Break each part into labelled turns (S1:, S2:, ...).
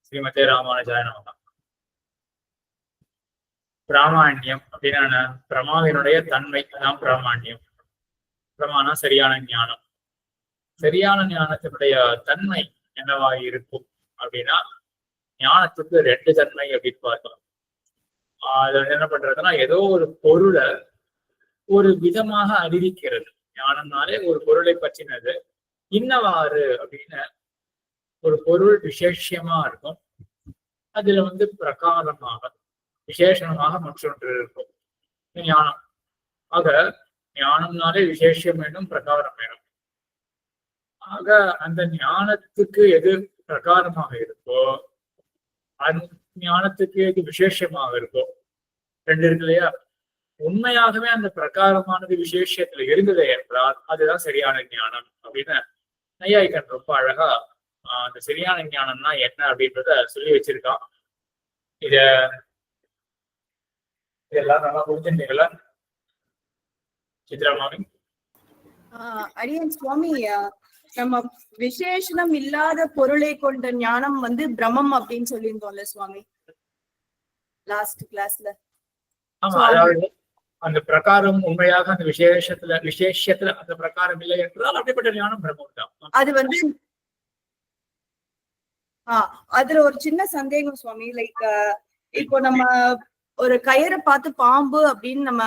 S1: ஸ்ரீமதே ராமானுஜாய நமஹ. பிராமாண்யம் அப்படின்னா என்ன? பிரமாவினுடைய தன்மை தான் பிராமாண்யம். பிரமானா சரியான ஞானம். சரியான ஞானத்தினுடைய தன்மை என்னவா இருக்கும் அப்படின்னா, ஞானத்துக்கு ரெண்டு தன்மை அப்படின்னு பார்க்கலாம். அது என்ன பண்றதுன்னா, ஏதோ ஒரு பொருளை ஒரு விதமாக அறிவிக்கிறது. ஞானம்னாலே ஒரு பொருளை பற்றினது. இன்னவாறு அப்படின்னு ஒரு பொருள் விசேஷமா இருக்கும். அதுல பிரகாரமாக விசேஷமாக மற்றொன்று இருக்கும் ஞானம். ஆக ஞானம்னாலே விசேஷம் வேணும், பிரகாரம் வேணும். ஆக அந்த ஞானத்துக்கு எது பிரகாரமாக இருக்கோ, அந்த ஞானத்துக்கு எது விசேஷமாக இருக்கோ, ரெண்டு இருக்கு இல்லையா? உண்மையாகவே அந்த பிரகாரமானது விசேஷத்துல இருந்தது என்றால் அதுதான் சரியான ஞானம் அப்படின்னு நையாயிகன் ரொம்ப அழகா அந்த சரியான ஞானம்னா என்ன அப்படின்றத சொல்லி வச்சிருக்கான். இதெல்லாம் நல்லா புரிஞ்சுட்டீங்களா சித்ரா மாமி?
S2: அடியன் சுவாமி, நம்ம விசேஷனம் இல்லாத பொருளை கொண்ட ஞானம் பிரம்மம் அப்படின்னு சொல்லியிருந்தோம்ல சுவாமி லாஸ்ட் கிளாஸ்ல.
S1: ஆமா, அதாவது அந்த பிரகாரம் உண்மையாக அந்த விசேஷத்துல அந்த பிரகாரம் இல்லை என்றால் அப்படிப்பட்ட ஞானம் பிரம்மம் தான்.
S2: அது அதுல ஒரு சின்ன சந்தேகம் சுவாமி. லைக் இப்போ நம்ம ஒரு கயிறை பார்த்து பாம்பு அப்படின்னு நம்ம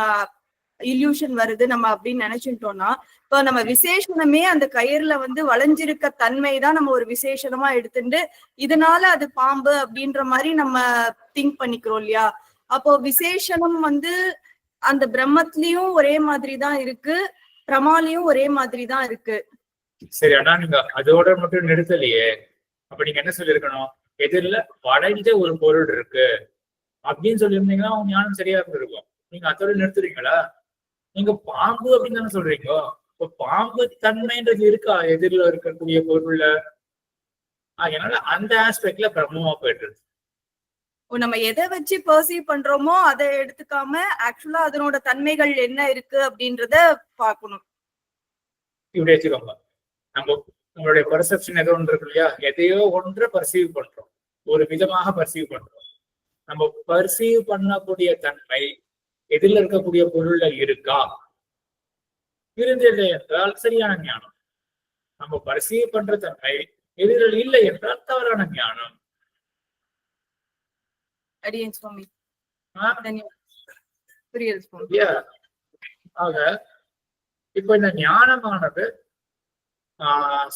S2: இல்யூஷன் வருது நம்ம அப்படின்னு நினைச்சுட்டோம்னா, இப்போ நம்ம விசேஷனமே அந்த கயிறுல வளைஞ்சிருக்க தன்மை தான் நம்ம ஒரு விசேஷனமா எடுத்துட்டு இதனால அது பாம்பு அப்படின்ற மாதிரி நம்ம திங்க் பண்ணிக்கிறோம் இல்லையா? அப்போ விசேஷனம் அந்த பிரம்மத்திலயும் ஒரே மாதிரி தான் இருக்கு, பிரமாலையும் ஒரே மாதிரி தான் இருக்கு.
S1: சரி, ஆனா நீங்க அதோட மட்டும் நிறுத்தலையே. அப்ப நீங்க என்ன சொல்லிருக்கணும்? எதிரில வளைஞ்ச ஒரு பொருள் இருக்கு அப்படின்னு சொல்லியிருந்தீங்கன்னா உங்க ஞானம் சரியா இருந்திருக்கும். நீங்க அதோட நிறுத்துறீங்களா? நீங்க பாம்பு அப்படின்னு தானே சொல்றீங்க. இப்ப பாம்பு தன்மைன்றது இருக்கா எதிரில இருக்கக்கூடிய பொருள்ல? அதனால அந்த ஆஸ்பெக்ட்ல பிரம்மமா போயிட்டு
S2: நம்ம எதை வச்சு பர்சீவ் பண்றோமோ அதை எடுத்துக்காம ஆக்சுவலா அதனோட தன்மைகள் என்ன இருக்கு அப்படின்றத பார்க்கணும்.
S1: இப்படி வச்சுக்கோங்க. நம்மளுடைய பர்செப்ஷன் ஏதோ ஒன்று இருக்கு இல்லையா? எதையோ ஒன்று பர்சீவ் பண்றோம், ஒரு விதமாக பர்சீவ் பண்றோம். நம்ம பர்சீவ் பண்ணக்கூடிய தன்மை எதிரில் இருக்கக்கூடிய பொருள்ல இருக்கா? இருந்தது என்றால் சரியான ஞானம். நம்ம பர்சீவ் பண்ற தன்மை எதிரில் இல்லை என்றால் தவறான ஞானம்.
S2: அடியேன் சுவாமி,
S1: ஆக இப்ப இந்த ஞானமானது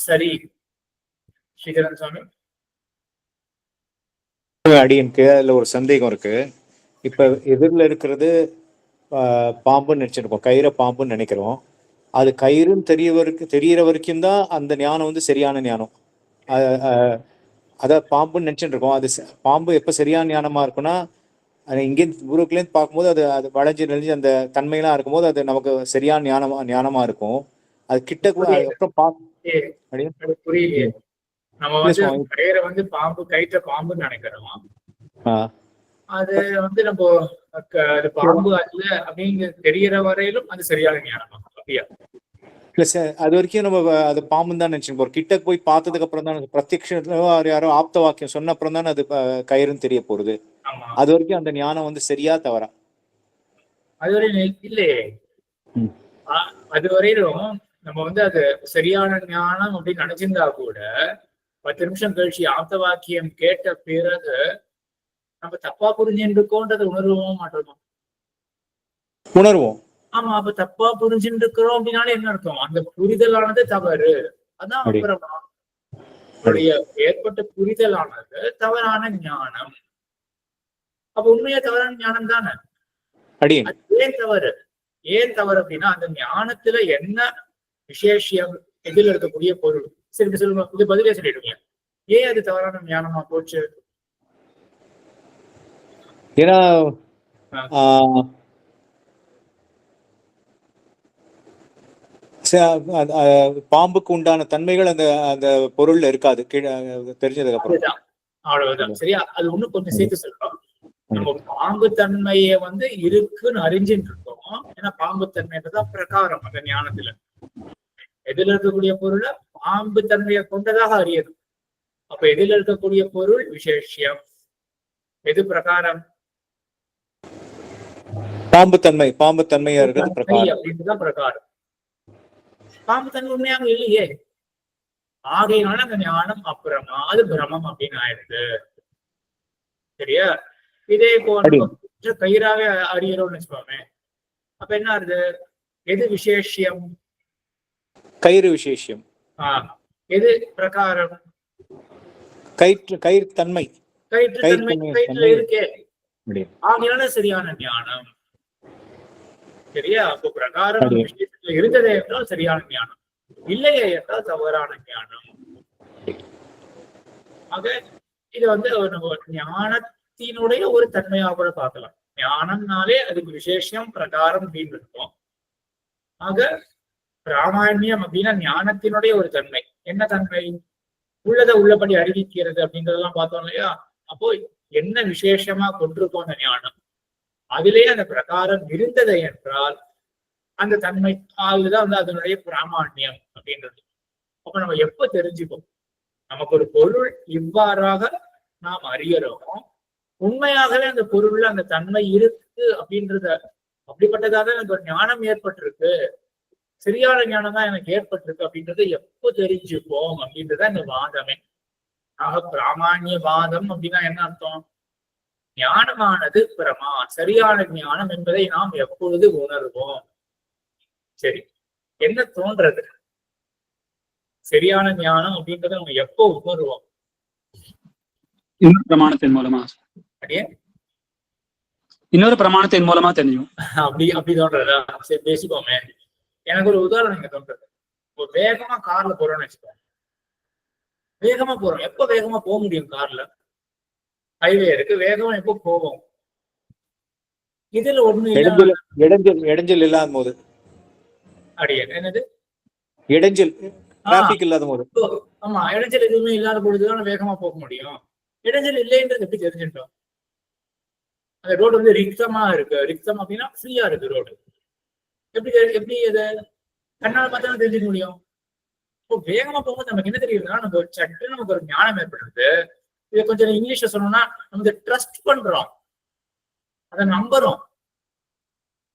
S1: சரி. ஸ்ரீதரன் சுவாமி,
S3: அடியனுக்கு அதுல ஒரு சந்தேகம் இருக்கு. இப்ப எதிரில் இருக்கிறது பாம்புன்னு நினைச்சிருக்கோம், கயிறை பாம்புன்னு நினைக்கிறோம். அது கயிறுன்னு தெரியற வரைக்கும் தான் அந்த ஞானம் சரியான ஞானம். அதான் பாம்புன்னு நினைச்சுட்டு இருக்கோம். அது பாம்பு எப்ப சரியான ஞானமா இருக்குன்னா, இங்கேருந்து தூரத்துலேருந்து பார்க்கும்போது அது வளைஞ்சு நெளிஞ்சு அந்த தன்மையெல்லாம் இருக்கும்போது அது நமக்கு சரியான ஞானமா இருக்கும். அது கிட்ட அப்புறம்
S1: புரியலையே. நம்ம கயிறை பாம்பு கயிற்ற பாம்புன்னு நினைக்கிறோம். அது நம்ம அது பாம்பு அல்ல அப்படிங்க தெரியற வரையிலும் அது சரியான ஞானமா அப்படியா?
S3: இல்ல சார், அது வரைக்கும் நம்ம அது பாம்புன்னு தான் நினைச்சிருப்போம். கிட்ட போய் பார்த்ததுக்கு அப்புறம் தான் பிரத்யக்ஷத்துல யாரோ ஆப்த வாக்கியம் சொன்ன அப்புறம் தானே அது கயிறுன்னு தெரிய போறது. அது வரைக்கும் அந்த ஞானம் சரியா தவறா?
S1: அதுவரையும் இல்லையே. அதுவரையிலும் நம்ம அது சரியான ஞானம் அப்படின்னு நினைச்சிருந்தா கூட 10 நிமிஷம் கழிச்சு ஆப்த வாக்கியம் கேட்ட பிறகு நம்ம தப்பா புரிஞ்சுட்டு இருக்கோன்றதை உணர்வோம் மாட்டோமா?
S3: உணர்வோம்.
S1: ஆமா, அப்ப தப்பா புரிஞ்சுட்டு இருக்கிறோம் அப்படின்னாலே என்ன அர்த்தம்? அந்த புரிதலானது தவறு. அதான் ஏற்பட்ட புரிதலானது தவறான ஞானம். அப்ப உண்மையா தவறான ஞானம் தானே. ஏன் தவறு? ஏன் தவறு அப்படின்னா அந்த ஞானத்துல என்ன விசேஷம் எதில் இருக்கக்கூடிய பொருள். சரி சொல்லுங்க, இது பதிலே சொல்லிடுங்க. ஏன் அது தவறான ஞானமா போச்சு?
S3: ஏன்னா பாம்புக்கு உண்டான தன்மைகள் அந்த அந்த பொருள்ல இருக்காது தெரிஞ்சதுக்கு அப்புறம்.
S1: அவ்வளவுதான். சரியா? அது ஒண்ணு கொஞ்சம் சேர்த்து சொல்றோம். நம்ம பாம்பு தன்மைய இருக்குன்னு அறிஞ்சுட்டு இருக்கோம். ஏன்னா பாம்பு தன்மைதான் பிரகாரம் அந்த ஞானத்துல. எதில் இருக்கக்கூடிய பொருளை பாம்பு தன்மையை கொண்டதாக அறியணும். அப்ப எதில் இருக்கக்கூடிய பொருள் விசேஷம், எது பிரகாரம்?
S3: பாம்பு தன்மையா இருக்கிறது பிரகாரம்
S1: அப்படின்றதுதான் பிரகாரம். பாம்பு தன்மை உண்மையாக இல்லையே, ஆகையினால அந்த ஞானம் அப்புறமா அது பிரமம் அப்படின்னு ஆயிடுது. சரியா? இதே போல கயிறாக அறியறோம்னு வச்சுக்கோமே, அப்ப என்ன ஆகுது? எது விசேஷம்?
S3: கயிறு விசேஷம்.
S1: எது பிரகாரம்?
S3: கயிறு தன்மை.
S1: கயிற்றுல இருக்கே, ஆகையினால சரியான ஞானம். சரியா? அப்போ பிரகாரம் விஷயத்துல இருந்ததே என்றால் சரியான ஞானம், இல்லையே என்றால் தவறான ஞானம். ஆக இது ஞானத்தினுடைய ஒரு தன்மையாக கூட பார்க்கலாம். ஞானம்னாலே அதுக்கு விசேஷம் பிரகாரம் அப்படின்னு இருக்கும். ஆக பிராமாண்யம் அப்படின்னா ஞானத்தினுடைய ஒரு தன்மை. என்ன தன்மை? உள்ளதை உள்ளபடி அறிவிக்கிறது அப்படின்றதெல்லாம் பார்த்தோம் இல்லையா? அப்போ என்ன விசேஷமா கொண்டிருக்கோம் அந்த ஞானம், அதிலேயே அந்த பிரகாரம் இருந்தது என்றால் அந்த தன்மை அதுதான் அதனுடைய பிராமாண்யம் அப்படின்றது. அப்ப நம்ம எப்ப தெரிஞ்சுப்போம் நமக்கு ஒரு பொருள் இவ்வாறாக நாம் அறியறோம், உண்மையாகவே அந்த பொருள்ல அந்த தன்மை இருக்கு அப்படின்றத, அப்படிப்பட்டதாக எனக்கு ஒரு ஞானம் ஏற்பட்டிருக்கு, சரியான ஞானம் தான் எனக்கு ஏற்பட்டிருக்கு அப்படின்றத எப்போ தெரிஞ்சுப்போம் அப்படின்றத இந்த வாதமே. ஆக பிராமாண்ய வாதம் அப்படின்னா என்ன அர்த்தம்? ஞானமானது பிரமா, சரியான ஞானம் என்பதை நாம் எப்பொழுது உணர்வோம். சரி, என்ன தோன்றது? சரியான ஞானம் அப்படின்றத நம்ம எப்போ உணர்வோம்?
S4: இன்னொரு பிரமாணத்தின் மூலமா. இன்னொரு பிரமாணத்தின் மூலமா தெரியும்.
S1: அப்படி தோன்றதா? சரி பேசிக்கோமே. எனக்கு ஒரு உதாரணம் இங்க தோன்றது. ஒரு வேகமா கார்ல போறோம்னு வச்சுக்கோங்க. வேகமா போறோம். எப்ப வேகமா போக முடியும்? கார்ல ஹைவே இருக்கு, வேகமா எப்போ போவோம்? இதுல ஒண்ணு
S3: இடைஞ்சல் இல்லாத போது.
S1: அப்படியே என்னது
S3: இடைஞ்சல்? டிராபிக் இல்லாத போது.
S1: ஆமா, இடைஞ்சல் எதுவுமே இல்லாத பொழுதுதான் வேகமா போக முடியும். இடைஞ்சல் இல்லைன்றது எப்படி தெரிஞ்சுட்டோம்? அந்த ரோடு ரிக்தமா இருக்கு. ரிக்தம் அப்படின்னா ஃப்ரீயா இருக்கு ரோடு. எப்படி அது கண்ணால பார்த்தா தெரிஞ்சுக்க முடியும்? இப்போ வேகமா போகும்போது நமக்கு என்ன தெரியுதுன்னா, நம்ம சட்டு நமக்கு ஒரு ஞானம் ஏற்படுறது. இதை கொஞ்சம் இங்கிலீஷ்ல சொல்லணும்னா நம்ம ட்ரஸ்ட் பண்றோம், அதை நம்புறோம்.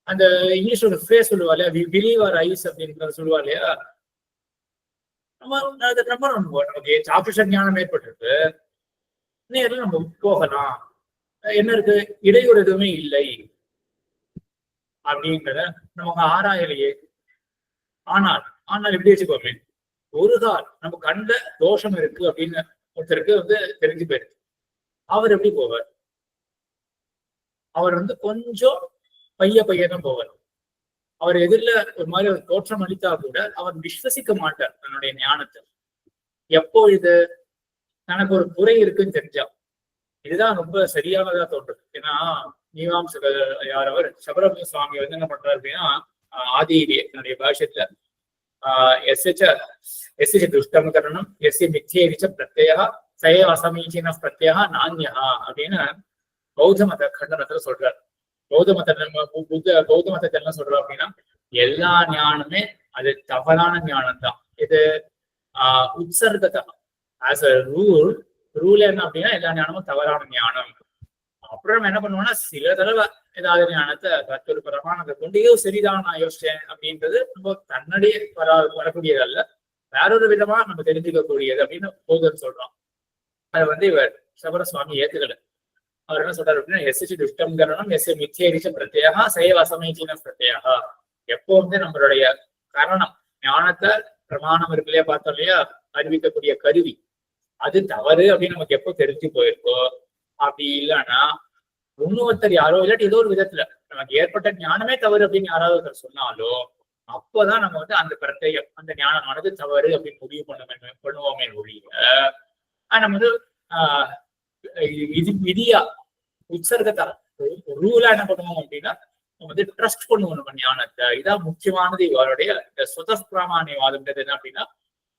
S1: அந்த இங்கிலீஷ்ல ஒரு ஃப்ரேஸ் சொல்லுவா இல்லையா, வி பிலீவ் அவர் ஐஸ் அப்படின்றத சொல்லுவா இல்லையா, நம்ம அதை நம்புறோம். நமக்கு சாப்பிட்ட ஞானம் ஏற்பட்டிருக்கு, நேரில் நம்ம போகலாம், என்ன இருக்கு, இடையூறு எதுவுமே இல்லை அப்படின்றத நமக்கு ஆராயலையே. ஆனால் எப்படி வச்சுக்கோமே, ஒரு கால் நம்ம கண்ட தோஷம் இருக்கு அப்படின்னு ஒருத்தருக்கு தெரிஞ்சு போயிருக்கு. அவர் எப்படி போவார்? அவர் கொஞ்சம் பையதான் போவார். அவர் எதிரில் ஒரு மாதிரி ஒரு தோற்றம் அளித்தா கூட அவர் விஸ்வசிக்க மாட்டார் தன்னுடைய ஞானத்தை. எப்போ இது தனக்கு ஒரு குறை இருக்குன்னு தெரிஞ்சா, இதுதான் ரொம்ப சரியானதா தோன்றுது. ஏன்னா மீமாம்சகர் யாரவர் சபரமணிய சுவாமி என்ன பண்றாரு அப்படின்னா, ஆதியிலேயே தன்னுடைய பாஷ்யத்துல எஸ்ய துஷ்டம் கரணம் எஸ்ய மித்யேரிச்ச பிரத்யா சய அசமீச்சீன பிரத்யா நான்யா அப்படின்னு பௌத்த மத கண்டனத்துல சொல்றாரு. பௌத்த மதத்தை என்ன சொல்றோம் அப்படின்னா, எல்லா ஞானமே அது தவறான ஞானம் தான். இது உற்சர்கதா ஆஸ் அ ரூல் என்ன அப்படின்னா, எல்லா ஞானமும் தவறான ஞானம். அப்புறம் என்ன பண்ணுவோம்னா, சில தடவை ஏதாவது ஞானத்தை தத்துவ பிரமாணத்தை கொண்டு சரிதான் நான் யோசிச்சேன் அப்படின்றது நம்ம தன்னடியே வரக்கூடியது அல்ல, வேறொரு விதமா நம்ம தெரிஞ்சுக்கக்கூடியது அப்படின்னு போதன் சொல்றோம். அதை இவர் சபர சுவாமி ஏத்துக்கல. அவர் என்ன சொல்றாரு அப்படின்னா, எஸ்சி துஷ்டம் கரணம் எஸ்சி மித்யேரிச்ச பிரத்யா சைவ அசமீச்சீன பிரத்யா. எப்போ நம்மளுடைய கரணம் ஞானத்தை பிரமாணம் இருக்கு இல்லையா, பார்த்தோம் இல்லையா, அறிவிக்கக்கூடிய கருவி, அது தவறு அப்படின்னு நமக்கு எப்போ தெரிஞ்சு போயிருக்கோ, அப்படி இல்லைன்னா இன்னொருத்தர் யாரோ இல்லாட்டி ஏதோ ஒரு விதத்துல நமக்கு ஏற்பட்ட ஞானமே தவறு அப்படின்னு யாராவது ஒருத்தர் சொன்னாலோ, அப்போதான் நம்ம அந்த பிரத்யம் அந்த ஞானமானது தவறு அப்படின்னு முடிவு பண்ணுவோமே ஒழிய, நம்ம விதியா உற்சர்கத்தா ரூலா என்ன பண்ணுவோம் அப்படின்னா, நம்ம ட்ரஸ்ட் பண்ணுவோம் நம்ம ஞானத்தை. இதான் முக்கியமானது இவருடைய சுத பிராமாண்யவாதம்ன்றது. என்ன அப்படின்னா,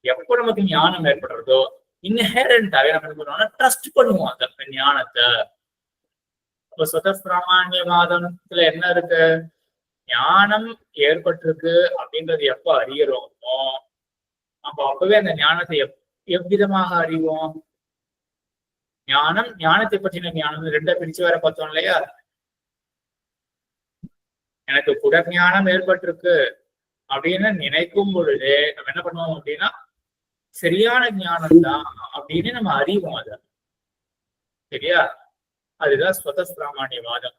S1: எப்போ நமக்கு ஞானம் ஏற்படுறதோ இன்ஹேரண்டாவே நம்ம என்ன பண்ணுவோம்னா ட்ரஸ்ட் பண்ணுவோம் அந்த ஞானத்தை. இப்போ சுத பிராமாண்யவாதத்துல என்ன இருக்கு, ஞானம் ஏற்பட்டிருக்கு அப்படின்றது எப்ப அறியறோமோ, அப்ப அப்பவே அந்த ஞானத்தை எவ்விதமாக அறிவோம், ஞானத்தை பற்றின ஞானம் ரெண்டா பிரிச்சு வேற பார்த்தோம் இல்லையா? எனக்கு குடஞானம் ஏற்பட்டிருக்கு அப்படின்னு நினைக்கும் பொழுது நம்ம என்ன பண்ணுவோம் அப்படின்னா சரியான ஞானம் தான் அப்படின்னு நம்ம அறிவோம் அத. சரியா? அதுதான் ஸ்வதப்பிராமாண்யவாதம்.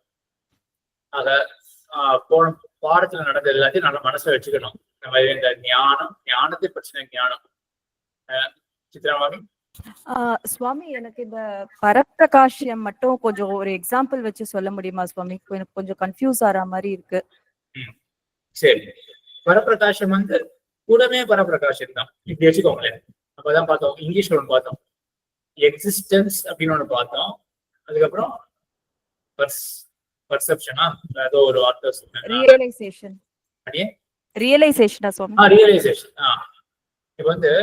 S1: ஆக போன பாடத்துல நடந்தது எல்லாத்தையும் நல்லா மனசுல வச்சுக்கணும். நம்ம இந்த ஞானத்தை பற்றின ஞானம். சித்ராமாமி.
S2: சுவாமி, எனக்கு இந்த பரப்பிரகாஷியம் மட்டும் கொஞ்சம் ஒரு எக்ஸாம்பிள் வச்சு சொல்ல முடியுமா சுவாமி? எனக்கு கொஞ்சம் கன்ஃபியூஸ் ஆற மாதிரி இருக்கு.
S1: சரி, பரப்பிரகாஷம் வந்து கூடமே பரப்பிரகாஷம் தான். இப்படி வச்சுக்கோங்களேன். அப்பதான் பார்த்தோம், இங்கிலீஷ்ல ஒன்று பார்த்தோம், எக்ஸிஸ்டன்ஸ் அப்படின்னு ஒண்ணு பார்த்தோம். அதுக்கப்புறம் பர்செப்ஷனா ஏதோ ஒரு வார்த்தை
S2: ரியலைசேஷன். ரியலைசேஷனா சுவாமி?
S1: ரியலைசேஷன். இப்ப வந்து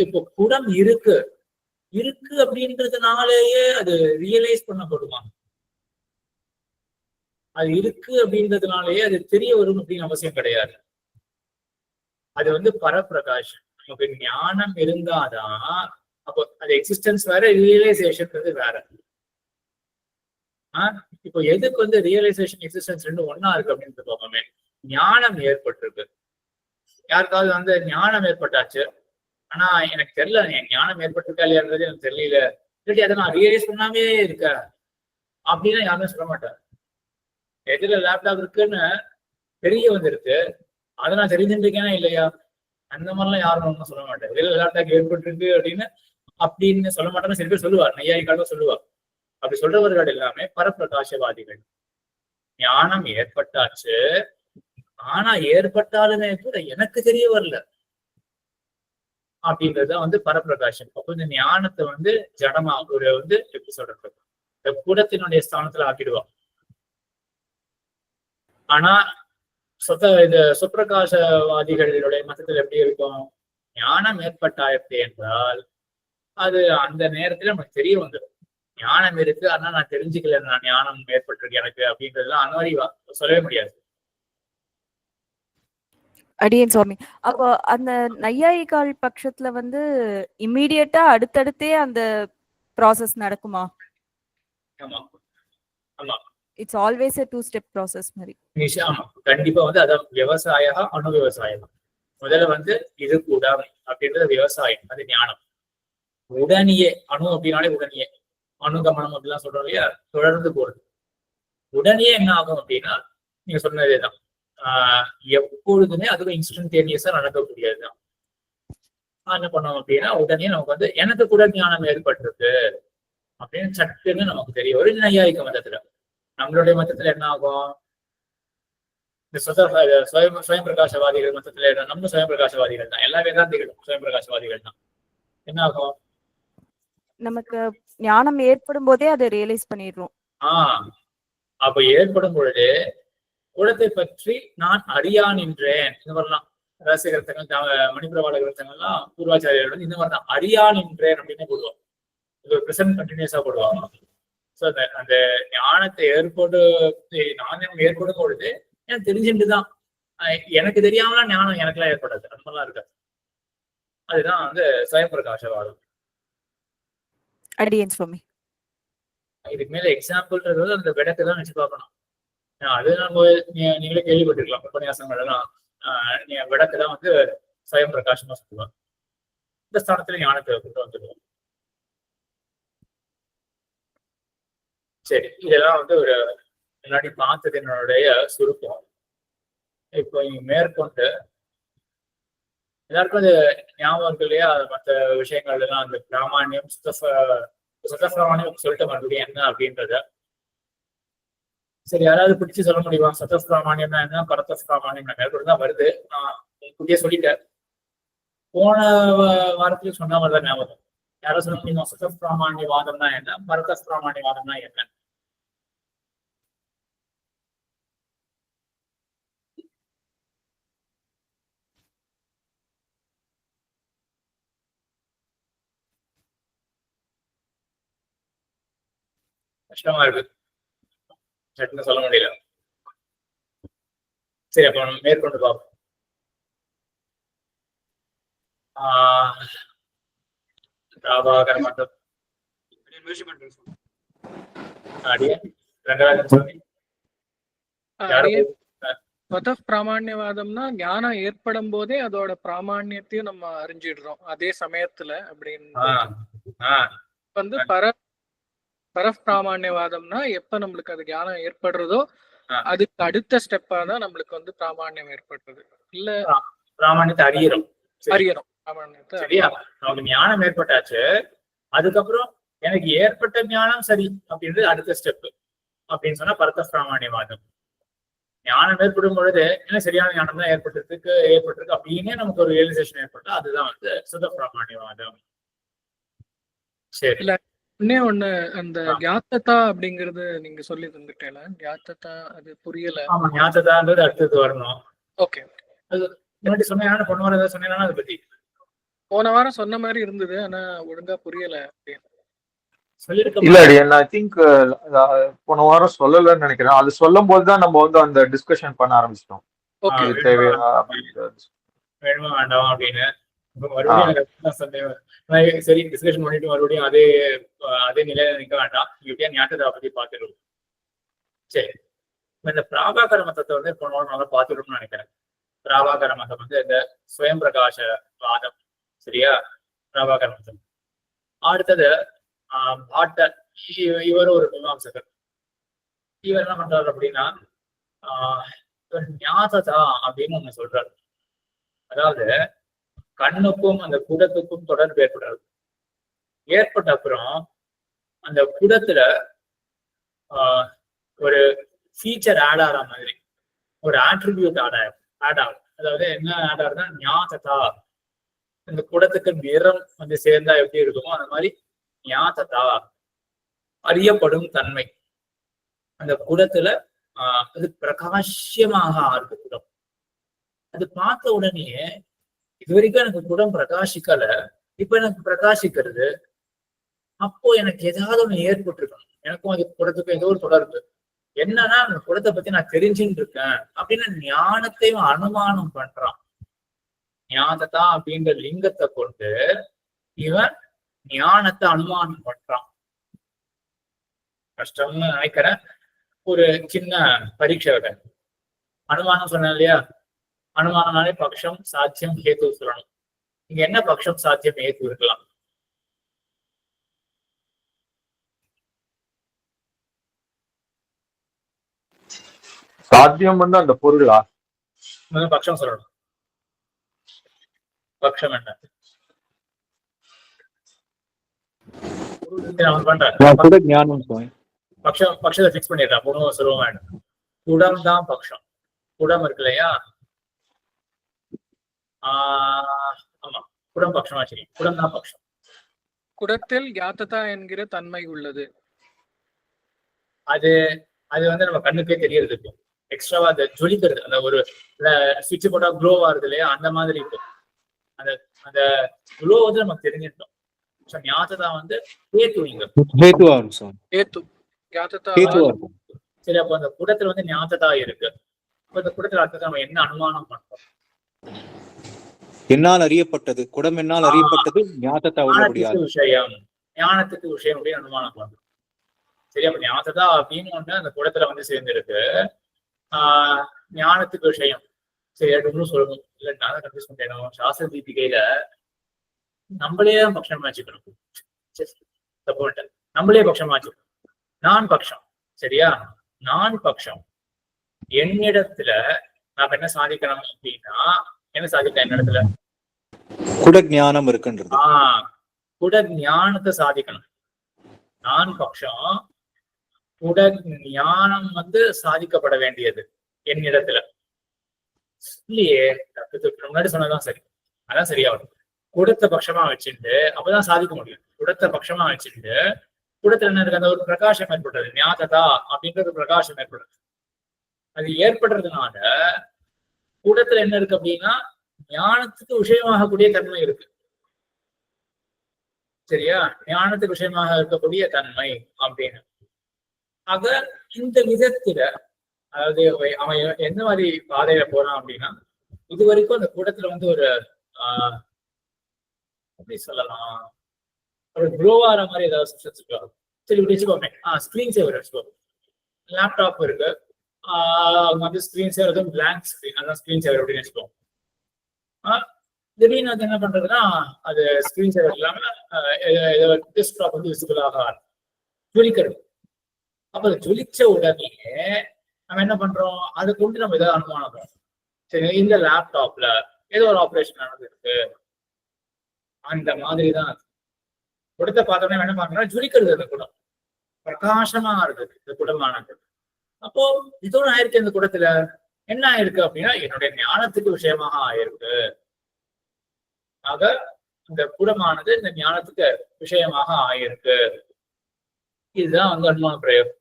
S1: இப்போ குடம் இருக்கு அப்படின்றதுனாலேயே அது ரியலைஸ் பண்ணப்படுமா? அது இருக்கு அப்படின்றதுனாலேயே அது தெரிய வரும் அப்படின்னு அவசியம் கிடையாது. அது வந்து பரப்பிரகாஷம். நமக்கு ஞானம் இருந்தாதான் அப்போ அது எக்ஸிஸ்டன்ஸ் வேற, ரியலைசேஷன்ன்றது வேற. இப்போ எதுக்கு வந்து ரியலைசேஷன் எக்ஸிஸ்டன்ஸ் ரெண்டும் ஒன்னா இருக்கு அப்படின்னு பார்ப்போமே. ஞானம் ஏற்பட்டிருக்கு, யாருக்காவது வந்து ஞானம் ஏற்பட்டாச்சு, ஆனா எனக்கு தெரியல ஞானம் ஏற்பட்டிருக்கா இல்லையான்றது எனக்கு தெரியல, இல்லாட்டி அதை நான் ரியலைஸ் பண்ணாமே இருக்க அப்படின்னா யாருமே சொல்ல மாட்டேன். எதுல லேப்டாப் இருக்குன்னு தெரிய வந்துருக்கு, அதை நான் தெரிஞ்சுட்டு இருக்கேனா இல்லையா, அந்த மாதிரிலாம் யாரும் ஒன்றும் சொல்ல மாட்டேன். எதுல லேப்டாப் ஏற்பட்டிருக்கு அப்படின்னு சொல்ல மாட்டேன்னு சில பேர் சொல்லுவார், நையாயிக்காலும் சொல்லுவார். அப்படி சொல்றவர்கள் எல்லாமே பரப்பிரகாசவாதிகள். ஞானம் ஏற்பட்டாச்சு, ஆனா ஏற்பட்டாலுமே கூட எனக்கு தெரிய வரல அப்படின்றதுதான் வந்து பரப்பிரகாசம். அப்போ இந்த ஞானத்தை வந்து ஜடமா ஒரு வந்து எப்படி சொல்றது, இந்த கூடத்தினுடைய ஸ்தானத்துல ஆக்கிடுவான். ஆனா சுப்பிரகாசவாதிகளுடைய மதத்துல எப்படி இருக்கும், ஞானம் ஏற்பட்டாயிருக்கு என்றால் அது அந்த நேரத்துல நமக்கு தெரிய வந்துடும். ஞானம் இருக்கு, ஆனா நான் தெரிஞ்சுக்கல, நான் ஞானம் ஏற்பட்டிருக்கு எனக்கு அப்படின்றதுலாம் அந்த மாதிரி சொல்லவே முடியாது.
S2: அடியேன் சுவாமி. அப்போ அந்த நையாயிகால் பட்சத்துல வந்து இம்மீடியட்டா அடுத்தடுத்தே அந்த ப்ராசஸ் நடக்குமா?
S1: ஆமா ஆமா,
S2: it's always a 2-step process மாதிரி.
S1: ஆமா, கண்டிப்பா வந்து அதான் விவசாய அணு விவசாயம். முதல்ல வந்து இது கூட அப்படின்றது விவசாயம், அது ஞானம். உடனேயே அணு அப்படின்னாலே உடனேயே அணுகமனம் அப்படிலாம் சொல்றோம் இல்லையா, தொடர்ந்து போறது. உடனே என்ன ஆகும் அப்படின்னா நீங்க சொன்னதேதான், எப்பொழுதுமே அதுவும் இன்ஸ்டன்டேனியஸா நடக்கக்கூடியதுதான். என்ன பண்ணோம் அப்படின்னா உடனே நமக்கு வந்து எனக்கு கூட ஞானம் ஏற்பட்டிருக்கு அப்படின்னு சட்டுன்னு நமக்கு தெரியும். ஒரு நையாயிக மதத்துல. நம்மளுடைய மதத்துல என்ன ஆகும், இந்த சுயம் பிரகாசவாதிகள் மதத்துல நம்ம சுயம் பிரகாசவாதிகள் தான், எல்லா வேதாந்திகளும் சுயம் பிரகாசவாதிகள் தான். என்ன ஆகும்,
S2: நமக்கு ஞானம் ஏற்படும் போதே அதை ரியலைஸ் பண்ணிடுறோம்.
S1: அப்ப ஏற்படும் பொழுது குலத்தை பற்றி நான் அறியான் என்றேன், இந்த மாதிரிலாம் ரகசிய கிரந்தங்கள் மணிப்பிரவாள கிரந்தங்கள்லாம் பூர்வாச்சாரியர்கள் வந்து இந்த மாதிரிதான் அறியான் என்றேன் அப்படின்னு போடுவோம். இது ஒரு பிரசன்ட் கண்டினியூஸா போடுவாங்க. ஸோ அந்த ஞானத்தை ஞானம் ஏற்படும் பொழுது எனக்கு தெரிஞ்சுட்டுதான், எனக்கு தெரியாமலாம் ஞானம் எனக்குலாம் ஏற்படாது, அந்த மாதிரிலாம் இருக்காது. அதுதான் வந்து சுயம் பிரகாசவாதம்.
S2: அடியேன் சுவாமி.
S1: இதுக்கு மேல எக்ஸாம்பிள்ன்றது அந்த விளக்கு தான் வச்சு பார்க்கணும். அது நம்ம நீங்களே கேள்விப்பட்டிருக்கலாம், உபன்யாசங்கள் எல்லாம் விளக்கு தான் வந்து சுயம் பிரகாசமா சொல்லுவாங்க. இந்த ஸ்தானத்துல ஞானத்தை கொண்டு வந்துடுவோம். சரி, இதெல்லாம் வந்து ஒரு முன்னாடி பார்த்ததினுடைய சுருக்கம். இப்போ மேற்கொண்டு எல்லாருக்கும் அது ஞாபகம் இருக்கு இல்லையா, மற்ற விஷயங்கள் எல்லாம் அந்த பிராமான்யம் சுத்தப்பிராமான்யம் சொல்லிட்டு மறுபடியும் என்ன அப்படின்றத சரி யாராவது பிடிச்சு சொல்ல முடியுமா? சத்தப்பிராமான்யம்னா என்ன, பரத்தப்பிராமான்யம் மேற்கொண்டு தான் வருது. நான் புதிய சொல்லிட்டேன், போன வாரத்துலயும் சொன்ன மாதிரிதான் ஞாபகம். யாரும் சொல்ல முடியுமா சத்தப்பிராமான்யவாதம்னா என்ன, பரத்தப்பிராமான்யவாதம்னா என்ன? கஷ்டமா இருக்கு, சட்டுன்னு சொல்ல முடியல. சரி, அப்ப நம்ம மேற்கொண்டு பார்ப்போம். பிராபாகர மதம் அடியே ரங்கராஜன் சுவாமி யாரோ
S5: பிராமாண்யவாதம்னா ஞானம் ஏற்படும் போதே அதோட பிராமாண்யத்தையும் நம்ம அறிஞ்சிடுறோம் அதே சமயத்துல அப்படின்னு. பிராமாண்யவாதம்னா எப்ப நம்மளுக்கு அது ஞானம் ஏற்படுறதோ அதுக்கு அடுத்த ஸ்டெப்பா தான் நம்மளுக்கு பிராமாண்யம் ஏற்படுறது. இல்ல
S1: பிராமாண்யத்தை அறியறோம்
S5: பிராமாண்யத்தை
S1: சரியா? நமக்கு ஞானம் ஏற்பட்டாச்சு, அதுக்கப்புறம் எனக்கு ஏற்பட்ட ஞானம் சரி அப்படின்றது அடுத்த ஸ்டெப் அப்படின்னு சொன்னா பரத பிராமாண்யவாதம். ஞானம் ஏற்படும் பொழுது என்ன சரியான ஞானம் தான் ஏற்பட்டிருக்கு அப்படின்னு நமக்கு ஒரு ரியலைசேஷன் ஏற்பட்டா அதுதான் சுத பிராமாண்யவாதம். சரி,
S5: இன்னே ஒண்ணு அந்த ஞாத்ததா அப்படிங்கறது நீங்க சொல்லி தந்துட்டேல, ஞாத்ததா அது புரியல.
S1: ஆமா, ஞாத்ததான்றது அடுத்தது வரணும்.
S5: ஓகே,
S1: அது முன்னாடி சொன்ன பொண்ணு வர ஏதாவது சொன்னேன்னா அதை பத்தி
S5: போன வாரம் சொன்ன மாதிரி இருந்தது, ஆனா ஒழுங்கா புரியல அப்படின்னு
S6: இல்ல. ஐ திங்க் போன வாரம் சொல்லலன்னு நினைக்கிறேன். அது சொல்லும் போதுதான் நம்ம அந்த டிஸ்கஷன் பண்ண ஆரம்பிச்சிட்டோம்.
S1: வேணுமா வேண்டாம் அப்படின்னு மறுபடியும் சரி டிஸ்கஷன் பண்ணிட்டு மறுபடியும் அதே நிலையில நிக்க வேண்டாம், இப்படியா ஞாபகத்தை பத்தி பாத்துருவோம். சரி, இந்த பிராபாகர மதத்தை போன வாரம் நல்லா பாத்துருவோம்னு நினைக்கிறேன். பிராபாகர மதம் இந்த சுயம் பிரகாச வாதம், சரியா? பிராபாகர மதம். அடுத்தது பாட்டர், இவர் ஒரு மீமாம்சகர். இவர் என்ன பண்றாரு அப்படின்னா ஞாததா அப்படின்னு ஒண்ணு சொல்றாரு. அதாவது கண்ணுக்கும் அந்த குடத்துக்கும் தொடர்பு ஏற்படாது. ஏற்பட்ட அப்புறம் அந்த குடத்துல ஒரு ஃபீச்சர் ஆட் ஆகிற மாதிரி ஒரு ஆட்ரிபியூட் ஆட் ஆகும். அதாவது என்ன ஆட் ஆகுதுன்னா ஞாததா, இந்த குடத்துக்கு நிறம் சேர்ந்தா எப்படி இருக்குமோ அந்த மாதிரி ஞாததா, அறியப்படும் தன்மை. அந்த குடத்துல அது பிரகாசியமாக ஆறுது குடம். அது பார்த்த உடனே இது வரைக்கும் எனக்கு குடம் பிரகாசிக்கல, இப்ப எனக்கு பிரகாசிக்கிறது. அப்போ எனக்கு ஏதாவது ஒண்ணு ஏற்பட்டிருக்கணும், எனக்கும் அது குடத்துக்கும் ஏதோ ஒரு தொடர்பு. என்னன்னா அந்த குடத்தை பத்தி நான் தெரிஞ்சுட்டு இருக்கேன் அப்படின்னு ஞானத்தையும் அனுமானம் பண்றான். ஞானதா அப்படின்ற லிங்கத்தை கொண்டு இவன் ஞானத்தை அனுமானம் பண்றான். கஷ்டம்னு நினைக்கிறேன். ஒரு சின்ன பரீட்சை விட அனுமானம் சொன்னேன் இல்லையா? அனுமானம்னாலே பக்ஷம், சாத்தியம், ஹேத்து சொல்லணும். இங்க என்ன பக்ஷம், சாத்தியம், ஹேத்து இருக்கலாம்?
S6: சாத்தியம் அந்த பொருளா?
S1: பக்ஷம் சொல்லணும். பக்ஷம் என்ன? பக்ஷத்தை பிக்ஸ் பண்ணிடுறான். பொண்ணு சொல்லுவோம் வேண்டாம். குடம் தான் பக்ஷம். குடம் இருக்கு இல்லையா? ஆமா, குடம் பக்ஷமா சரி, குடம் தான் பக்ஷம்.
S5: குடத்தில் ஞாததா என்கிற தன்மை உள்ளது.
S1: அது நம்ம கண்ணுக்கே தெரியறது. இப்போ எக்ஸ்ட்ராவா அந்த ஜொலிக்கிறது, அந்த ஒரு சுவிட்ச் போட்டா க்ளோ ஆகுது இல்லையா? அந்த மாதிரி இருக்கும். அந்த க்ளோ நமக்கு தெரிஞ்சிட்டோம். ஞாததா ஹேத்து. இங்க சரி, அப்போ அந்த குடத்துல ஞாததா இருக்கு. அப்ப இந்த குடத்துல அடுத்தது நம்ம என்ன அனுமானம் பண்றோம்?
S3: என்னால் அறியப்பட்டது, குடம் என்னால் அறியப்பட்டது,
S1: விஷயம், ஞானத்துக்கு விஷயம் அப்படின்னு அனுமானம் பண்றோம். சரி, அப்ப ஞாததா அப்படின்னு அந்த குடத்துல சேர்ந்துருக்கு. ஞானத்துக்கு விஷயம் சரி அப்படின்னு சொல்லணும். இல்ல நான் கன்ஃபியூஸ் பண்ணிட்டேன். சாஸ்திர தீபிகையில நம்மளே தான் பட்சமா வச்சுக்கணும். நம்மளே பட்சமா வச்சுக்கணும். நான் பட்சம், சரியா? நான் பட்சம். என்னிடத்துல நாம என்ன சாதிக்கணும் அப்படின்னா, என்ன சாதிக்கலாம் என்னிடத்துல?
S3: குட ஞானம் இருக்குன்றது.
S1: குட ஞானத்தை சாதிக்கணும். நான் பட்சம், குட ஞானம் சாதிக்கப்பட வேண்டியது என்னிடத்துல இல்லையே. முன்னாடி சொன்னதான் சரி, அதான் சரியா வரும். குடத்தை பட்சமா வச்சுட்டு அப்பதான் சாதிக்க முடியும். குடத்தை பட்சமா வச்சுட்டு குடத்துல என்ன இருக்கு? அந்த ஒரு பிரகாசம் ஏற்படுறது, ஞாததா அப்படின்ற ஒரு பிரகாசம் ஏற்படுறது. அது ஏற்படுறதுனால குடத்துல என்ன இருக்கு அப்படின்னா ஞானத்துக்கு விஷயமாகக்கூடிய தன்மை இருக்கு. சரியா? ஞானத்துக்கு விஷயமாக இருக்கக்கூடிய தன்மை அப்படின்னு. ஆக இந்த விதத்துல, அதாவது அவன் எந்த மாதிரி பாதையில போறான் அப்படின்னா, இது வரைக்கும் அந்த கூட்டத்துல ஒரு எப்படி சொல்லலாம், ஒரு க்ளோ ஆகிற மாதிரி ஏதாவது சப்ஸ்டன்ஸ் இருக்கா? சரி இப்படி வச்சுக்கோங்க. ஸ்க்ரீன் சேவர் வச்சுக்கோங்க. லேப்டாப் இருக்கு, அவங்க வந்து ஸ்க்ரீன் சேவர் வந்து பிளாங்க் ஸ்க்ரீன், அதான் ஸ்க்ரீன் சேவர் அப்படின்னு வச்சுக்கோங்க. திடீர்னு வந்து என்ன பண்றதுன்னா அது ஸ்க்ரீன் சேவர் இல்லாம டெஸ்க்டாப் வந்து விசிபிளாக ஜொலிக்கிறது. அப்ப அது ஜொலிச்ச உடனே நம்ம என்ன பண்றோம், அதை கொண்டு நம்ம ஏதாவது அனுமானம் பண்றோம். சரி, இந்த லேப்டாப்ல ஏதோ ஒரு ஆப்ரேஷன் நடந்திருக்கு, அந்த மாதிரி தான் குடத்தை பார்த்தோம்னா என்ன பண்றோம், ஜொலிக்கிறது அந்த குடம், பிரகாசமா இருக்குது இந்த குடமானது. அப்போ இதோட ஆயிருக்கு இந்த குடத்துல என்ன ஆயிருக்கு அப்படின்னா என்னுடைய ஞானத்துக்கு விஷயமாக ஆயிருக்கு. ஆக இந்த குடமானது இந்த ஞானத்துக்கு விஷயமாக ஆயிருக்கு. இதுதான் வந்து அனுமான பிரயோகம்.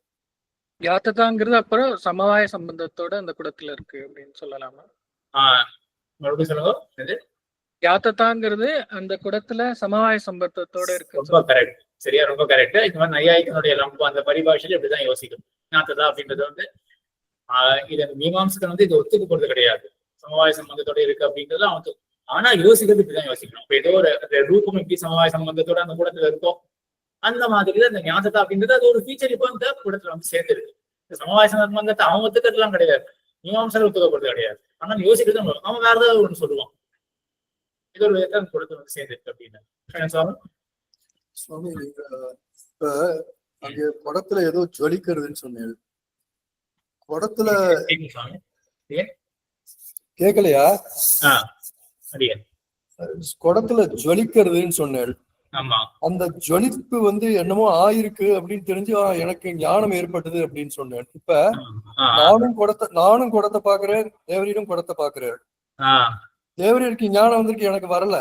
S5: யாத்ததாங்கிறது அப்புறம் சமவாய சம்பந்தத்தோட அந்த குடத்துல இருக்கு அப்படின்னு சொல்லலாமா?
S1: மறுபடியும் சொல்லுங்க. இது
S5: யாத்ததாங்கிறது அந்த குடத்துல சமவாய சம்பந்தத்தோட இருக்கு.
S1: ரொம்ப கரெக்ட், சரியா, ரொம்ப கரெக்ட். இந்த மாதிரி நையாயிக்கனுடைய அந்த பரிபாஷையில இப்படிதான் யோசிக்கும். ஞாத்ததா அப்படின்றது வந்து இது மீமாம்சகன் வந்து இது ஒத்துக்கு போறது கிடையாது, சமவாய சம்பந்தத்தோட இருக்கு அப்படின்றது அவனுக்கு. ஆனா யோசிக்கிறது இப்படிதான் யோசிக்கணும். இப்ப ஏதோ ஒரு ரூபம் எப்படி சமவாய சம்பந்தத்தோட அந்த கூடத்துல இருக்கும், அந்த மாதிரி அந்த ஞாபகத்தை அப்படின்றது அது ஒரு ஃபீச்சர் இப்போ இந்த கூடத்துல வந்து சேர்ந்துருக்கு. சமவாய சம்பந்தத்தை அவன் ஒத்துக்கிறதுலாம் கிடையாது, மீமாம்சகர் ஒத்துக்கப்படுறது கிடையாது. ஆனா யோசிக்கிறது அவன் வேற ஏதாவது ஒன்று சொல்லுவான். இது ஒரு விதத்தை அந்த கூடத்துல வந்து சேர்ந்துருக்கு அப்படின்னு.
S7: சுவாமி, இப்ப அங்க குடத்துல ஏதோ ஜொலிக்கிறதுன்னு சொன்னேன். குடத்துல கேக்கலையா? குடத்துல ஜொலிக்கிறதுன்னு சொன்னேன். அந்த ஜொலிப்பு வந்து என்னமோ ஆயிருக்கு அப்படின்னு தெரிஞ்சு எனக்கு ஞானம் ஏற்பட்டது அப்படின்னு சொன்னேன். இப்ப நானும் குடத்தை பாக்குறேன், தேவரீரும் குடத்தை பாக்குறேன். தேவரீருக்கு ஞானம் வந்திருக்கு, எனக்கு வரல.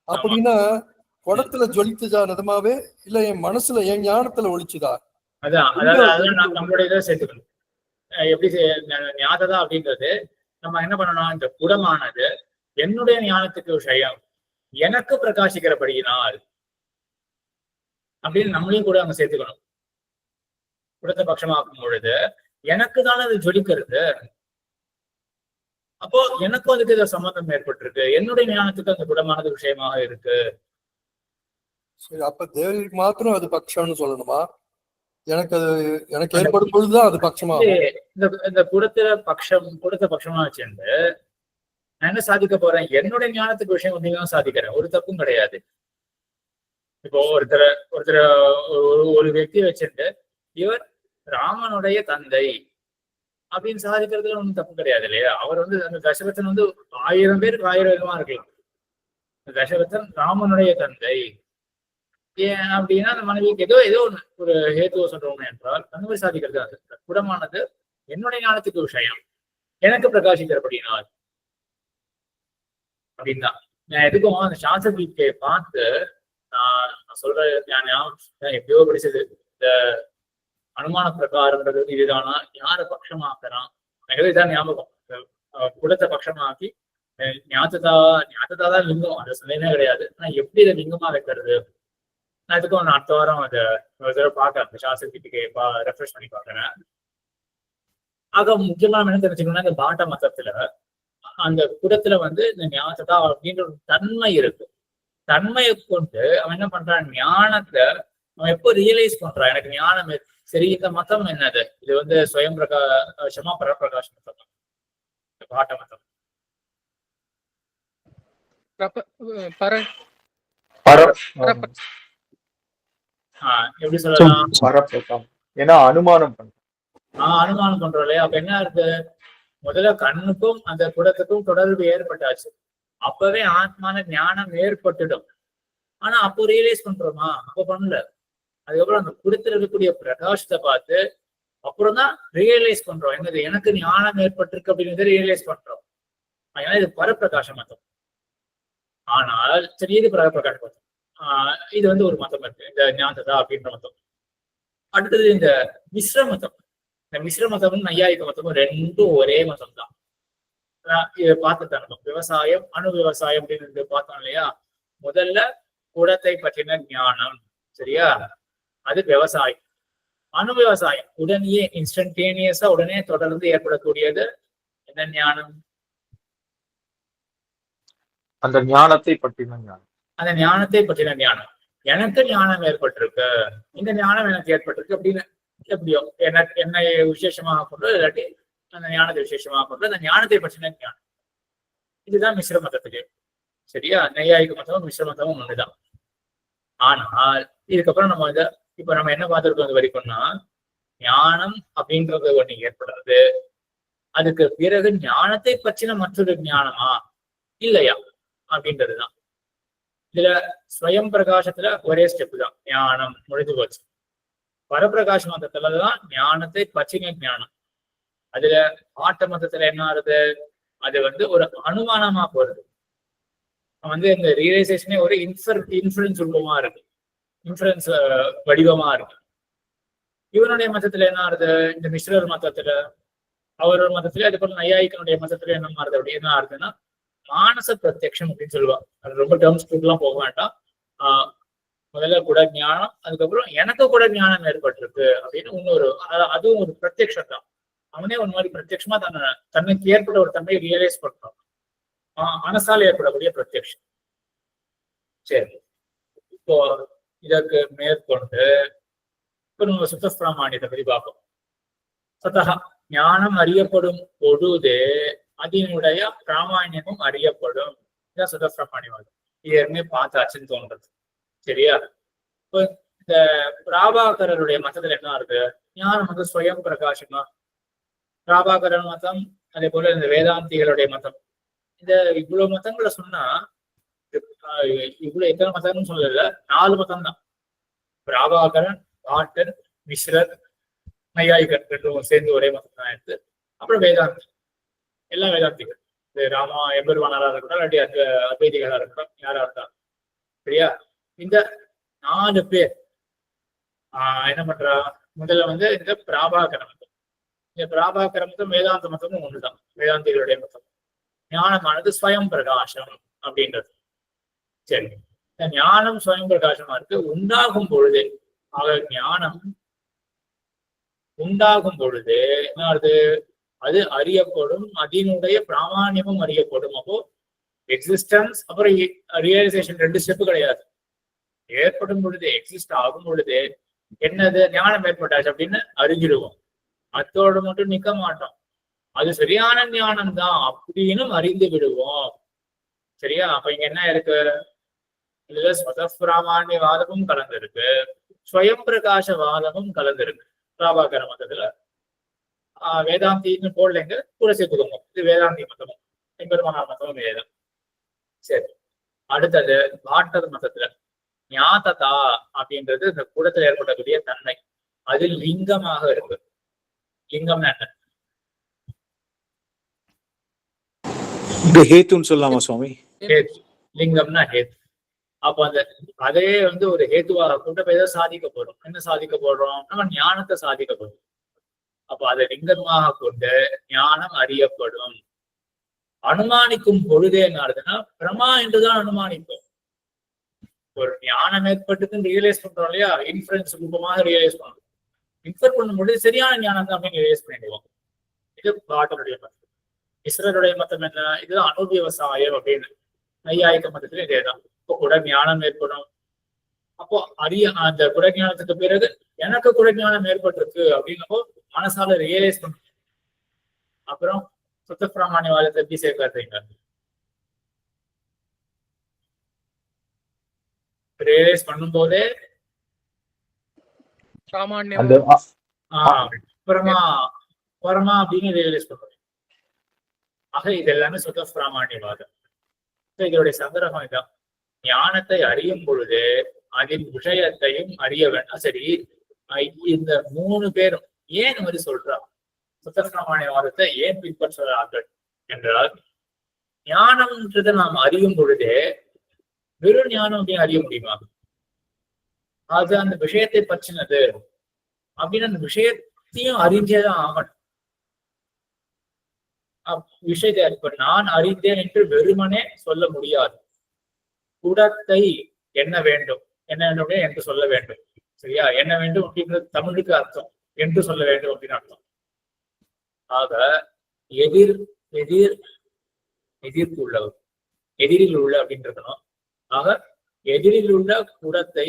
S7: அப்படின்னா குடத்துல ஜொலித்துதா நிஜமாவே, இல்ல என் மனசுல என் ஞானத்துல ஒழிச்சுதா?
S1: அதான் நம்மளுடைய இதை சேர்த்துக்கணும். எப்படி ஞானதா அப்படின்றது நம்ம என்ன பண்ணணும், இந்த குடமானது என்னுடைய ஞானத்துக்கு விஷயம், எனக்கு பிரகாசிக்கிறபடியினால் அப்படின்னு நம்மளையும் கூட அங்க சேர்த்துக்கணும். குடத்தை பட்சமாக்கும் பொழுது எனக்கு தானே அது ஜொலிக்கிறது. அப்போ எனக்கும் அதுக்கு இதை சம்மந்தம் ஏற்பட்டிருக்கு, என்னுடைய ஞானத்துக்கு அந்த குடமானது விஷயமாக இருக்கு.
S7: சரி, அப்ப தேவருக்கு மாத்திரம் அது பட்சம்னு சொல்லணுமா? எனக்கு ஏற்படும் பொழுதுதான் அது பட்சமா?
S1: இந்த குடத்தை பட்சமா வச்சுட்டு நான் என்ன சாதிக்க போறேன், என்னுடைய ஞானத்துக்கு விஷயம் ஒன்றையும் சாதிக்கிறேன், ஒரு தப்பும் கிடையாது. இப்போ ஒருத்தர் ஒரு వ్యక్తి வச்சுட்டு இவர் ராமனுடைய தந்தை அப்படின்னு சாதிக்கிறதுல ஒன்றும் தப்பு கிடையாது இல்லையா? அவர் வந்து அந்த தசரதன் வந்து 1000 பேருக்கு 1000 விதமா இருக்கலாம். தசரதன் ராமனுடைய தந்தை ஏன் அப்படின்னா அந்த மனைவிக்கு ஏதோ ஒரு ஹேத்துவ சொல்றோம் என்றால் அந்த மாதிரி சாதிக்கிறது. அது குடமானது என்னுடைய ஞானத்துக்கு விஷயம், எனக்கு பிரகாசிக்கிறபடினால் அப்படின்னா நான் எதுக்கும் அந்த சாஸ்திரத்தை பார்த்து நான் சொல்றேன். நான் எப்படியோ படிச்சது இந்த அனுமான பிரகாரம்ன்றது இதுதானா, யார பட்சமாக்குறான் இதான் ஞாபகம். குடத்தை பட்சமாக்கி ஞாத்ததா தான் லிங்கம், அது சொல்லவே கிடையாது. ஆனா எப்படி இதை லிங்கமா வைக்கிறது, நான் இதுக்கும் அடுத்த வாரம் அதை ஒரு தடவை பார்க்கறேன், சாஸ்திரத்துக்கு ரெஃப்ரெஷ் பண்ணி பார்க்கறேன். ஆக முக்கியமா என்ன தெரிஞ்சுக்கணும்னா இந்த பாட்ட மதத்துல அந்த குடத்துல வந்து இந்த ஞானத்தா அப்படின்ற ஒரு தன்மை இருக்கு. தன்மையை கொண்டு அவன் என்ன பண்றான், ஞானத்தை அவன் எப்போ ரியலைஸ் பண்றான், எனக்கு ஞானம் சரி. இந்த மதம் என்னது, இது வந்து ஸ்வயம் பிரகாசமா பரப்பிரகாஷ் மதம், பாட்ட மதம். எப்படி சொல்லலாம்,
S6: ஏன்னா அனுமானம்
S1: பண்றோம் இல்லையா? அப்ப என்ன இருக்கு, முதல்ல கண்ணுக்கும் அந்த குடத்துக்கும் தொடர்பு ஏற்பட்டாச்சு, அப்பவே ஆத்மான ஞானம் ஏற்பட்டுடும். ஆனா அப்போ ரியலைஸ் பண்றோமா, அப்போ பண்ணல. அதுக்கப்புறம் அந்த குடத்துல இருக்கக்கூடிய பிரகாசத்தை பார்த்து அப்புறம் தான் ரியலைஸ் பண்றோம் என்னது, எனக்கு ஞானம் ஏற்பட்டிருக்கு அப்படிங்கிறத ரியலைஸ் பண்றோம். அதனால இது பரப்பிரகாச மதம். ஆனால் சரி, இது பரப்பிரகாச மதம். இது வந்து ஒரு மதம் இருக்கு, இந்த ஞானதா அப்படின்ற மதம். அடுத்தது இந்த மிஸ்ர மதம். இந்த மிஸ்ர மதமும் நையாயிக மதமும் ரெண்டும் ஒரே மதம் தான். இதை பார்த்து தரணும். விவசாயம், அணு விவசாயம் அப்படின்னு பார்த்தோம் இல்லையா? முதல்ல குடத்தை பற்றின ஞானம், சரியா, அது விவசாயம். அணு விவசாயம் உடனே இன்ஸ்டன்டேனியஸா உடனே தொடர்ந்து ஏற்படக்கூடியது என்ன ஞானம்,
S6: அந்த ஞானத்தை பற்றின ஞானம்.
S1: அந்த ஞானத்தை பற்றின ஞானம் எனக்கு ஞானம் ஏற்பட்டிருக்கு, இந்த ஞானம் எனக்கு ஏற்பட்டிருக்கு அப்படின்னு எப்படியோ என்னை விசேஷமாக கொண்டு, இல்லாட்டி அந்த ஞானத்தை விசேஷமாக கொண்டு அந்த ஞானத்தை பற்றின ஞானம். இதுதான் மிஸ்ர மதத்துக்கு. சரியா? நையாயிக மதமும் மிஸ்ர மதமும் ஒண்ணுதான். ஆனால் இதுக்கப்புறம் நம்ம இப்ப நம்ம என்ன பார்த்திருக்கோம் இது வரைக்கும்னா, ஞானம் அப்படின்றது ஒண்ணு ஏற்படுறது, அதுக்கு பிறகு ஞானத்தை பற்றின மற்றொரு ஞானமா இல்லையா அப்படின்றதுதான். இதுல ஸ்வயம் பிரகாசத்துல ஒரே ஸ்டெப் தான், ஞானம் முடிஞ்சு போச்சு. பரப்பிரகாச மதத்துலதான் ஞானத்தை பற்றின ஞானம். அதுல ஆட்ட மதத்துல என்ன ஆகுது, அது ஒரு அனுமானமா போறது. இந்த ரியலைசேஷனே ஒரு இன்ஃபரன்ஸ் ரூபமா இருக்கு, இன்ஃபரன்ஸ் வடிவமா இருக்கு. இவனுடைய மதத்துல என்ன ஆகுது, இந்த மிஸ்ரர் மதத்துல, அவரோட மதத்துல, அதே போல நையாயிக்கனுடைய மதத்துல என்ன மாறுது அப்படி என்ன ஆகுதுன்னா, மானச பிரத்யக்ஷம் அப்படின்னு சொல்லுவாங்க. அது ரொம்ப டேர்ம்ஸ் எல்லாம் போக வேண்டாம். முதல்ல கூட ஞானம், அதுக்கப்புறம் எனக்கு கூட ஞானம் ஏற்பட்டிருக்கு அப்படின்னு இன்னொரு, அதுவும் ஒரு பிரத்யக்ஷம் தான். அவனே ஒரு மாதிரி பிரத்யட்சமா தன்னுக்கு ஏற்பட ஒரு தன்மையை ரியலைஸ் பண்றான். மனசால ஏற்படக்கூடிய பிரத்யக்ஷம். சரி, இப்போ இதற்கு மேற்கொண்டு இப்ப நம்ம சுத்தப்பிரமாணியத்தை பத்தி பார்ப்போம். சதா ஞானம் அறியப்படும் பொழுதே அதனுடைய பிராமான்யமும் அறியப்படும். இதான் சுத்தப்பிரமாணியவாதம். இது ஏற்கனவே பார்த்தாச்சுன்னு தோன்றது. சரியா? இப்போ இந்த பிராபாகரருடைய மதத்துல என்ன இருக்கு, ஞானம் ஸ்வயம் பிரகாசமா. பிராபாகரன் மதம், அதே போல இந்த வேதாந்திகளுடைய மதம், இந்த இவ்வளவு மதங்களை சொன்னா இவ்வளவு எத்தனை மதம்னு சொல்லல, 4 மதம் தான். பிராபாகரன், பாட்டர், மிஸ்ரர், நையாயிகர் ரெண்டும் சேர்ந்து ஒரே மதம் தான் எடுத்து, அப்புறம் வேதாந்தி, எல்லாம் வேதாந்திகள். இந்த ராமா எம்பெருமானாரா இருக்கட்டும், இல்லாட்டி அத்வைதிகளா இருக்கட்டும், யாரா இருந்தா. சரியா? இந்த 4 பேர் என்ன பண்றா, முதல்ல இந்த பிராபாகர மதம். இந்த பிராபாகர மதம் வேதாந்த மதமும் ஒண்ணுதான், வேதாந்திகளுடைய மதம். ஞானமானது ஸ்வயம் பிரகாசம் அப்படின்றது. சரி, இந்த ஞானம் ஸ்வயம் பிரகாசமா இருக்கு. உண்டாகும் பொழுது, ஆக ஞானம் உண்டாகும் பொழுது என்ன ஆகுது, அது அறியப்படும், அதனுடைய பிராமான்யமும் அறியப்படும். அப்போ எக்ஸிஸ்டன்ஸ் அப்புறம் ரியலைசேஷன் 2 ஸ்டெப் கிடையாது. ஏற்படும் பொழுது, எக்ஸிஸ்ட் ஆகும் பொழுது என்னது, ஞானம் ஏற்பட்டாச்சு அப்படின்னு அறிஞ்சிடுவோம். அத்தோடு மட்டும் நிக்க மாட்டோம், அது சரியான ஞானம் தான் அப்படின்னு அறிந்து விடுவோம். சரியா? அப்ப இங்க என்ன இருக்கு, இதுல ஸ்வதப்பிராமான்யவாதமும் கலந்துருக்கு, ஸ்வயம் பிரகாசவாதமும் கலந்துருக்கு. பிராபாகர மதத்துல வேதாந்தின்னு போடலைங்க, கூட சேர்த்துக்கோங்க. இது வேதாந்தி மதமும் எம்பெருமானார் மதமும் வேதம். சரி, அடுத்தது பாட்டர் மதத்துல ஞாததா அப்படின்றது இந்த கூடத்துல ஏற்படக்கூடிய தன்மை, அது லிங்கமாக இருக்கு. லிங்கம்னா என்ன?
S3: இது ஹேத்துன்னு சொல்லலாமா சுவாமி?
S1: ஹேத்து, லிங்கம்னா ஹேத்து. அப்ப அதே ஒரு ஹேத்துவாக கொண்டு போய் ஏதோ சாதிக்க போறோம். என்ன சாதிக்க போடுறோம், நம்ம ஞானத்தை சாதிக்க போறோம். அப்ப அதை லிங்கமாக கொண்டு ஞானம் அறியப்படும். அனுமானிக்கும் பொழுதே என்ன ஆகுதுன்னா, பிரமா என்றுதான் அனுமானிப்போம். ஒரு ஞானம் ஏற்பட்டுன்னு ரியலைஸ் பண்றோம் இல்லையா, இன்ஃபரன்ஸ் ரூபமாக ரியலைஸ் பண்றோம். இன்ஃபர் பண்ணும் பொழுது சரியான ஞானம் தான் அப்படின்னு ரியலைஸ் பண்ணிடுவோம். இது பாட்டருடைய மதம். இஸ்ரருடைய மதம் என்ன, இது அனுவியவசாயம் அப்படின்னு. நையாயிக மதத்துல இதேதான். இப்போ கூட ஞானம் ஏற்படும். அப்போ அந்த குடஞானத்துக்கு பிறகு எனக்கு குடஞானம் ஏற்பட்டிருக்கு அப்படின்னப்போ மனசால ரியலைஸ் பண்ண. அப்புறம் சுத்த பிராமான்யவாதத்தை எப்படி சேர்க்காதீங்க, ரியலைஸ் பண்ணும் போதே பரமா அப்படின்னு ரியலைஸ் பண்றோம். ஆக இது எல்லாமே சுத்த பிராமான்யவாதம். இதனுடைய சந்தர்ப்பம் இதான். ஞானத்தை அறியும் பொழுது அதன் விஷயத்தையும் அறிய வேண்டாம். சரி, இந்த 3 பேரும் ஏன் மாதிரி சொல்றா, சுத்த பிராமான்யவாதத்தை ஏன் பின்பற்றுகிறார்கள் என்றால், ஞானம்ன்றதை நாம் அறியும் பொழுதே வெறும் ஞானம் அப்படின்னு அறிய முடியுமா, அது அந்த விஷயத்தை பற்றினது அப்படின்னு அந்த விஷயத்தையும் அறிஞ்சேதான் ஆகணும். விஷயத்தை இப்ப நான் அறிந்தேன் என்று வெறுமனே சொல்ல முடியாது. குடத்தை என்ன வேண்டும், என்ன வேண்டும் என்று சொல்ல வேண்டும். சரியா? என்ன வேண்டும் அப்படின்றது தமிழுக்கு அர்த்தம், என்று சொல்ல வேண்டும் அப்படின்னு அர்த்தம். ஆக எதிர்ப்பு உள்ளவர், எதிரில் உள்ள அப்படின்னு இருக்கணும். ஆக எதிரில் உள்ள குடத்தை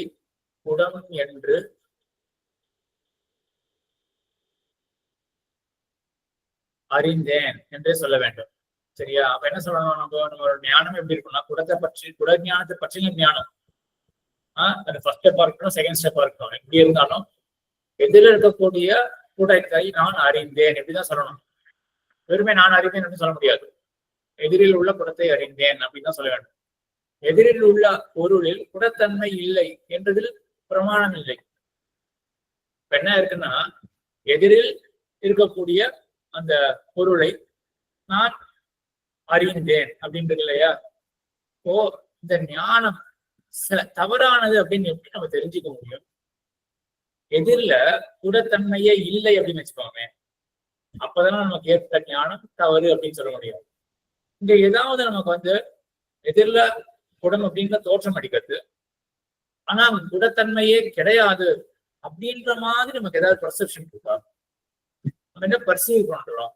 S1: குடம் என்று அறிந்தேன் என்றே சொல்ல வேண்டும். சரியா? அப்ப என்ன சொல்லணும், நம்மளோட ஞானம் எப்படி இருக்கும்னா, குடத்தை பற்றி குட ஞானத்தை பற்றின ஞானம் அது ஃபர்ஸ்ட் ஸ்டெப்பா இருக்கணும், செகண்ட் ஸ்டெப்பா இருக்கணும். எப்படி இருந்தாலும் எதிரில் இருக்கக்கூடிய குடத்தை நான் அறிந்தேன் எப்படிதான் சொல்லணும். வெறுமே நான் அறிந்தேன் அப்படின்னு சொல்ல முடியாது. எதிரில் உள்ள குடத்தை அறிந்தேன் அப்படின்னு தான் சொல்ல வேண்டும். எதிரில் உள்ள பொருளில் குடத்தன்மை இல்லை என்றதில் பிரமாணம் இல்லை. இப்ப என்ன இருக்குன்னா, எதிரில் இருக்கக்கூடிய அந்த பொருளை நான் அறிந்தேன் அப்படின்றது இல்லையா? ஓ, இந்த ஞானம் தவறானது அப்படின்னு எப்படி நம்ம தெரிஞ்சுக்க முடியும்? எதிரில குடத்தன்மையே இல்லை அப்படின்னு வச்சுக்கோங்க. அப்பதான் நமக்கு ஏற்ற ஞானம் தவறு அப்படின்னு சொல்ல முடியும். இங்க ஏதாவது நமக்கு எதிரில குடம் அப்படின்ற தோற்றம் அடிக்கிறது, ஆனா குடத்தன்மையே கிடையாது அப்படின்ற மாதிரி நமக்கு ஏதாவது பர்செப்ஷன் இருக்கா? நம்ம என்ன பர்சீவ் பண்றோம்?